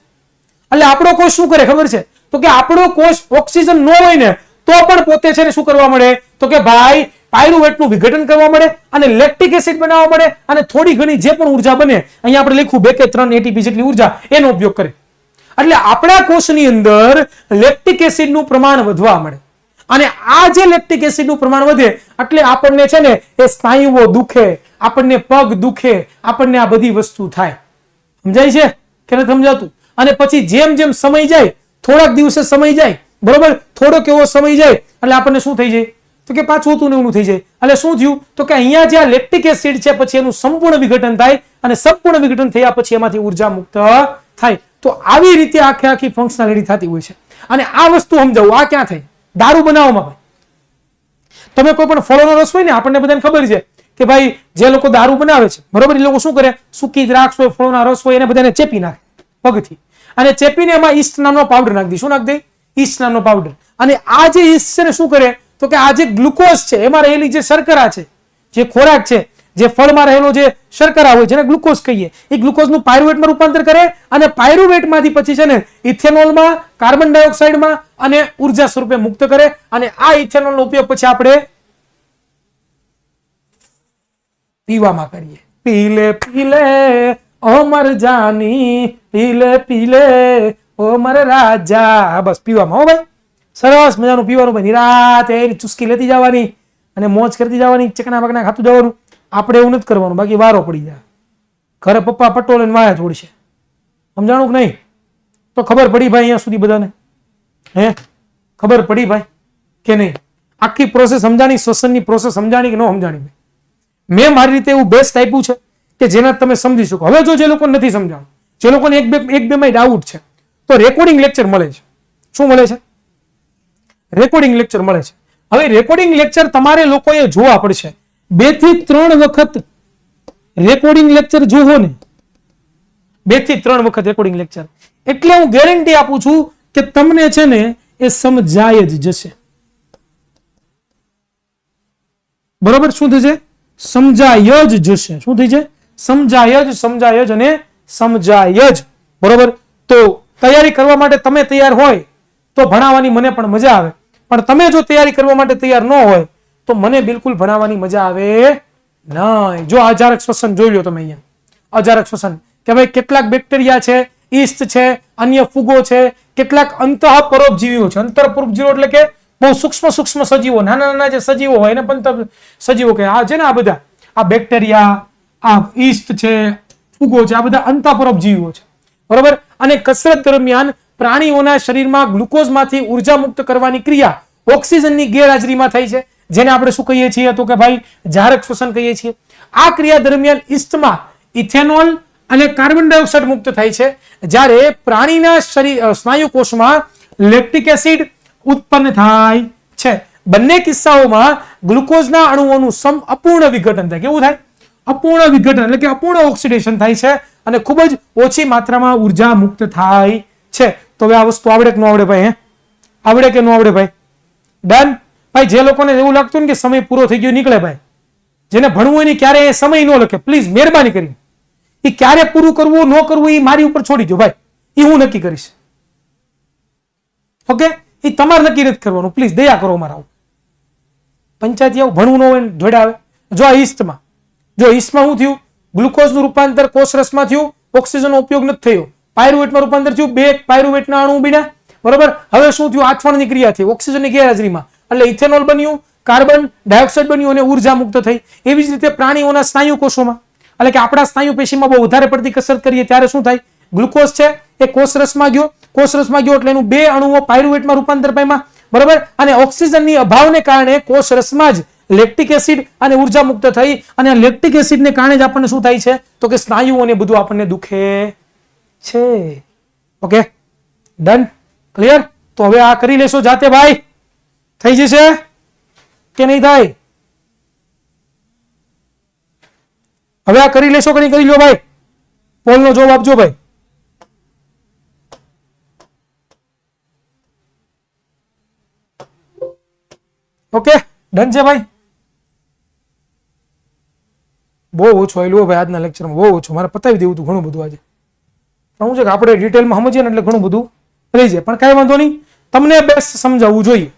એટલે આપણો કોષ શું કરે ખબર છે? તો કે આપણો કોષ ઓક્સિજન ન હોય ને તો પણ પોતે છે ને શું કરવા મળે? તો કે ભાઈ પાયરુવેટનું વિઘટન કરવા મળે અને લેક્ટિક એસિડ બનાવવા મળે. અને થોડી ઘણી જે પણ ઉર્જા બને, અહીંયા આપણે લખ્યું 2 કે 3 એટીપી જેટલી ઉર્જા, એનો ઉપયોગ કરે. એટલે આપણા કોષની અંદર લેક્ટિક એસિડનું પ્રમાણ વધવા મળે. અને આ જે લેક્ટિક એસિડનું પ્રમાણ વધે એટલે આપણને છે ને એ સ્નાયુઓ દુખે, આપણને પગ દુખે, આપણને આ બધી વસ્તુ થાય. સમજાય છે કે નથી સમજાતું? અને પછી જેમ જેમ સમય જાય, થોડાક દિવસે સમય જાય, બરોબર, થોડોક એવો સમય જાય એટલે આપણને શું થઈ જાય? તો કે પાછું હતું ને એવું થઈ જાય. એટલે શું થયું? તો કે અહીંયા જે લેક્ટિક એસિડ છે પછી એનું સંપૂર્ણ વિઘટન થાય અને સંપૂર્ણ વિઘટન થયા પછી એમાંથી ઉર્જા મુક્ત થાય. તો આવી રીતે આખી ફંક્શનાલિટી થતી હોય છે. અને આ વસ્તુ સમજાવું, આ ક્યાં થાય? દારૂ બનાવવામાં ભાઈ. તમે કોઈ પણ ફળોનો રસ હોય ને, આપણને બધાને ખબર છે કે ભાઈ જે લોકો દારૂ બનાવે છે, બરોબર, એ લોકો શું કરે? સૂકી દ્રાક્ષ હોય, ફળોના રસ હોય, એને બધાને ચેપી નાખે પગથી. અને ચેપીને એમાં ઈસ્ટ નામનો પાવડર નાખી દે. શું નાખી દે? ઈસ્ટ નામનો પાવડર. અને આ જે ઈસ્ટ છે ને શું કરે તો કે આ જે ગ્લુકોઝ છે એમાં રહેલી જે શર્કરા છે, જે ખોરાક છે, જે ફળમાં રહેલો જે શર્કરા હોય જેને ગ્લુકોઝ કહીએ, એ ગ્લુકોઝનું પાયરુવેટમાં રૂપાંતર કરે અને પાયરુવેટમાંથી પછી છે ને ઇથેનોલમાં, કાર્બન ડાયોક્સાઇડમાં અને ઉર્જા સ્વરૂપે મુક્ત કરે. અને આ ઇથેનોલનો ઉપયોગ પછી આપણે પીવામાં કરીએ. પીલે પીલે ઓ મર જાની, પીલે પીલે ઓ મર રાજા. બસ પીવામાં હો ભાઈ, સરસ મજાનું પીવાનું ભાઈ, નિરાતે ચુસ્કી લેતી જવાની અને મોજ કરતી જવાની, ચકના બકના ખાતું જવાનું. આપણે એવું નથી કરવાનું, બાકી વારો પડી જાય. ઘરે પપ્પા પટ્ટો લઈને વાયા છોડશે, સમજાણું કે નહીં? તો ખબર પડી ભાઈ અહીંયા સુધી બધાને? હે ખબર પડી ભાઈ કે નહીં? આખી પ્રોસેસ સમજાણી, શ્વસનની પ્રોસેસ સમજાણી કે ન સમજાણી? મેં મારી રીતે એવું બેસ્ટ આપ્યું છે કે જેના તમે સમજી શકો. હવે જો જે લોકો નથી સમજાણું, જે લોકોને એક બે માં ડાઉટ છે, તો રેકોર્ડિંગ લેક્ચર મળે છે. શું મળે છે? રેકોર્ડિંગ લેક્ચર મળે છે. હવે રેકોર્ડિંગ લેક્ચર તમારે લોકોએ જોવા પડશે. 2 થી 3 વખત રેકોર્ડિંગ લેક્ચર જોવો ને, 2 થી 3 વખત રેકોર્ડિંગ લેક્ચર, એટલે હું ગેરંટી આપું છું કે તમને છે ને એ સમજાય જ જશે. બરોબર? શું થશે? સમજાય જ જશે. શું થઈ છે? સમજાય જ અને સમજાય જ. બરોબર? તો તૈયારી કરવા માટે તમે તૈયાર હોય તો ભણાવવાની મને પણ મજા આવે, પણ તમે જો તૈયારી કરવા માટે તૈયાર ન હોય તો મને બિલકુલ ભણાવવાની મજા આવે નહીં. જો અજારક શ્વસન જોઈ લો તમે અહીંયા, અજારક શ્વસન કે ભાઈ કેટલાક બેક્ટેરિયા છે, ઈસ્ટ છે, અન્ય ફૂગો છે, કેટલાક અંતઃપરોપજીવીઓ છે. અંતઃપરોપજીવો એટલે કે બહુ સૂક્ષ્મ સજીવો, નાના નાના જે સજીવો હોય એને પણ સજીવો કે આ છે ને, આ બધા આ બેક્ટેરિયા, આ ઈસ્ટ છે, ફૂગો છે, આ બધા અંતઃપરોપજીવીઓ છે. બરોબર? અને કસરત દરમિયાન પ્રાણીઓના શરીરમાં ગ્લુકોઝમાંથી ઉર્જા મુક્ત કરવાની ક્રિયા ઓક્સિજનની ગેરહાજરીમાં થાય છે, જેને આપણે શું કહીએ છીએ તો કે ભાઈ જારક શ્વસન કહીએ છીએ. આ ક્રિયા દરમિયાન ઈસ્ટમાં ઇથેનોલ અને કાર્બન ડાયોક્સાઇડ મુક્ત થાય છે, જ્યારે પ્રાણીના સ્નાયુ કોષમાં લેક્ટિક એસિડ ઉત્પન્ન થાય છે. બંને કિસ્સાઓમાં ગ્લુકોઝના અણુઓનું અપૂર્ણ વિઘટન થાય. કેવું થાય? અપૂર્ણ વિઘટન એટલે કે અપૂર્ણ ઓક્સિડેશન થાય છે અને ખૂબ જ ઓછી માત્રામાં ઉર્જા મુક્ત થાય છે. તો હવે આ વસ્તુ આવડે કે ન આવડે ભાઈ? આવડે કે ન આવડે ભાઈ? ડન ભાઈ. જે લોકોને એવું લાગતું ને કે સમય પૂરો થઈ ગયો નીકળે ભાઈ, જેને ભણવું એની ક્યારે સમય ન લખે, પ્લીઝ મહેરબાની કરી. એ ક્યારે પૂરું કરવું ન કરવું એ મારી ઉપર છોડી દો ભાઈ, એ હું નક્કી કરીશ. ઓકે? એ તમારે નક્કી નથી કરવાનું, પ્લીઝ દયા કરો મારા ઉપર. પંચાયતી આવું ભણવું ન હોય જોડે આવે. જો આ ઈસ્ટમાં, શું થયું? ગ્લુકોઝનું રૂપાંતર કોષરસમાં થયું, ઓક્સિજનનો ઉપયોગ નથી થયો. પાયરુવેટમાં રૂપાંતર થયું, 2 પાયરુવેટના અણુ બન્યા. બરોબર? હવે શું થયું? આઠવણની ક્રિયા થઈ ઓક્સિજનની ગેરહાજરીમાં, એટલે ઇથેનોલ બન્યું, કાર્બન ડાયોક્સાઇડ બન્યું અને ઉર્જા મુક્ત થઈ. એવી જ રીતે પ્રાણીઓના સ્નાયુ કોષોમાં, એટલે કે આપણા સ્નાયુ પેશીમાં બહુ વધારે પડતી કસરત કરીએ ત્યારે શું થાય? ગ્લુકોઝ છે એ કોષરસમાં ગયો, એટલે એનું 2 અણુઓ પાયરુવેટમાં રૂપાંતર પામ્યા. બરોબર? અને ઓક્સિજનની અભાવને કારણે કોષરસમાં જ લેક્ટિક એસિડ અને ઉર્જા મુક્ત થઈ, અને લેક્ટિક એસિડને કારણે જ આપણને શું થાય છે તો કે સ્નાયુઓને બધું આપણને દુખે છે. ઓકે? ડન? ક્લિયર? તો હવે આ કરી લેશો જાતે ભાઈ, થઈ જશે કે નહીં થાય? હવે આ કરી લેશો કે નહીં કરી લો ભાઈ? પોલનો જવાબ આપજો ભાઈ. ઓકે? ડન છે ભાઈ? બહુ ઓછું આવેલું ભાઈ આજના લેક્ચરમાં, બહુ ઓછું. મારે પતાવી દેવું હતું ઘણું બધું આજે. શું છે કે આપણે ડિટેલમાં સમજીએ ને એટલે ઘણું બધું રહી જાય, પણ કઈ વાંધો નહીં. તમને બેસ્ટ સમજાવવું જોઈએ,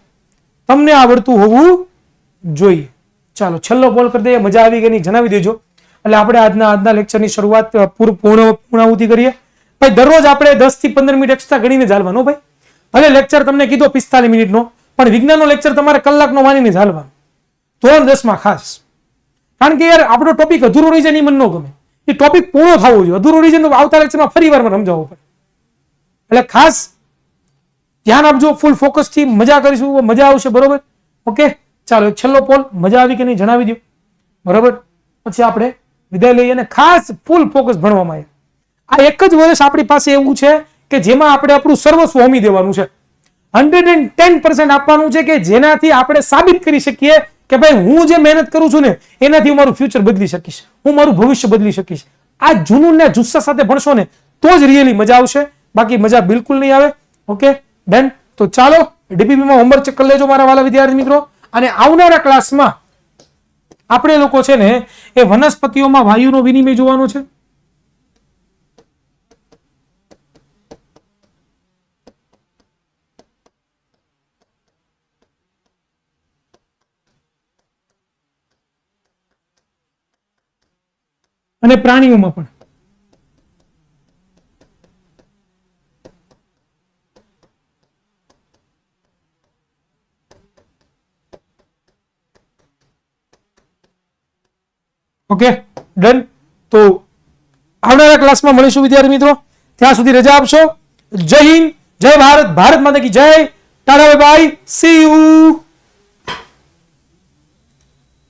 તમને આવડતું હોવું જોઈએ. ચાલો છેલ્લો પોલ કરી દઈએ. મજા આવી કે નહીં જણાવી દેજો, એટલે આપણે આજના લેક્ચરની શરૂઆત પૂર્ણાહુતિ કરીએ. ભાઈ દરરોજ આપણે 10 થી 15 મિનિટ એક્સ્ટ્રા ગણીને ચાલવાનો ભાઈ. ભલે લેક્ચર તમને કીધો 45 મિનિટનો, પણ વિજ્ઞાનનો લેક્ચર તમારે કલાકનો માનીને ચાલવાનો, ધોરણ 10 માં ખાસ. કારણ કે યાર આપણો ટોપિક અધૂરો રહી જાય, મને ન ગમે. એ ટોપિક પૂર્ણ થવો જોઈએ. અધૂરો રહી જાય તો આવતા લેક્ચરમાં ફરી વાર સમજાવવો પડે. એટલે ખાસ ધ્યાન આપજો, ફૂલ ફોકસ થી મજા કરીશું, મજા આવશે. બરોબર? ઓકે? ચાલો છેલ્લો પોલ, મજા આવી કે નહીં જણાવી દો. બરોબર? પછી આપણે વિદાય લઈએ અને ખાસ ફૂલ ફોકસ ભણવામાં આવે. આ એક જ વર્ષ આપણી પાસે એવું છે કે જેમાં આપણે આપણું સર્વસ્વ હોમી દેવાનું છે, 110% આપવાનું છે, કે જેનાથી આપણે સાબિત કરી શકીએ કે ભાઈ હું જે મહેનત કરું છું ને એનાથી હું મારું ફ્યુચર બદલી શકીશ, હું મારું ભવિષ્ય બદલી શકીશ. આ જુનૂન ને જુસ્સા સાથે ભણશો ને તો જ રિયલી મજા આવશે, બાકી મજા બિલકુલ નહીં આવે. ઓકે? ડન? તો ચાલો ડીપીપીમાં હોમવર્ક ચેક કરી લેજો મારા વાલા વિદ્યાર્થી મિત્રો. અને આવનારા ક્લાસમાં આપણે લોકો છે ને એ વનસ્પતિઓમાં વાયુનો વિનિમય જોવાનો છે. અને પ્રાણીઓમાં પણ. Okay done. તો આવનારા ક્લાસમાં મળીશું વિદ્યાર્થી મિત્રો. ત્યાં સુધી રજા આપશો. જય હિન્દ, જય ભારત, ભારત માતા કી જય. Tata bye bye, C you.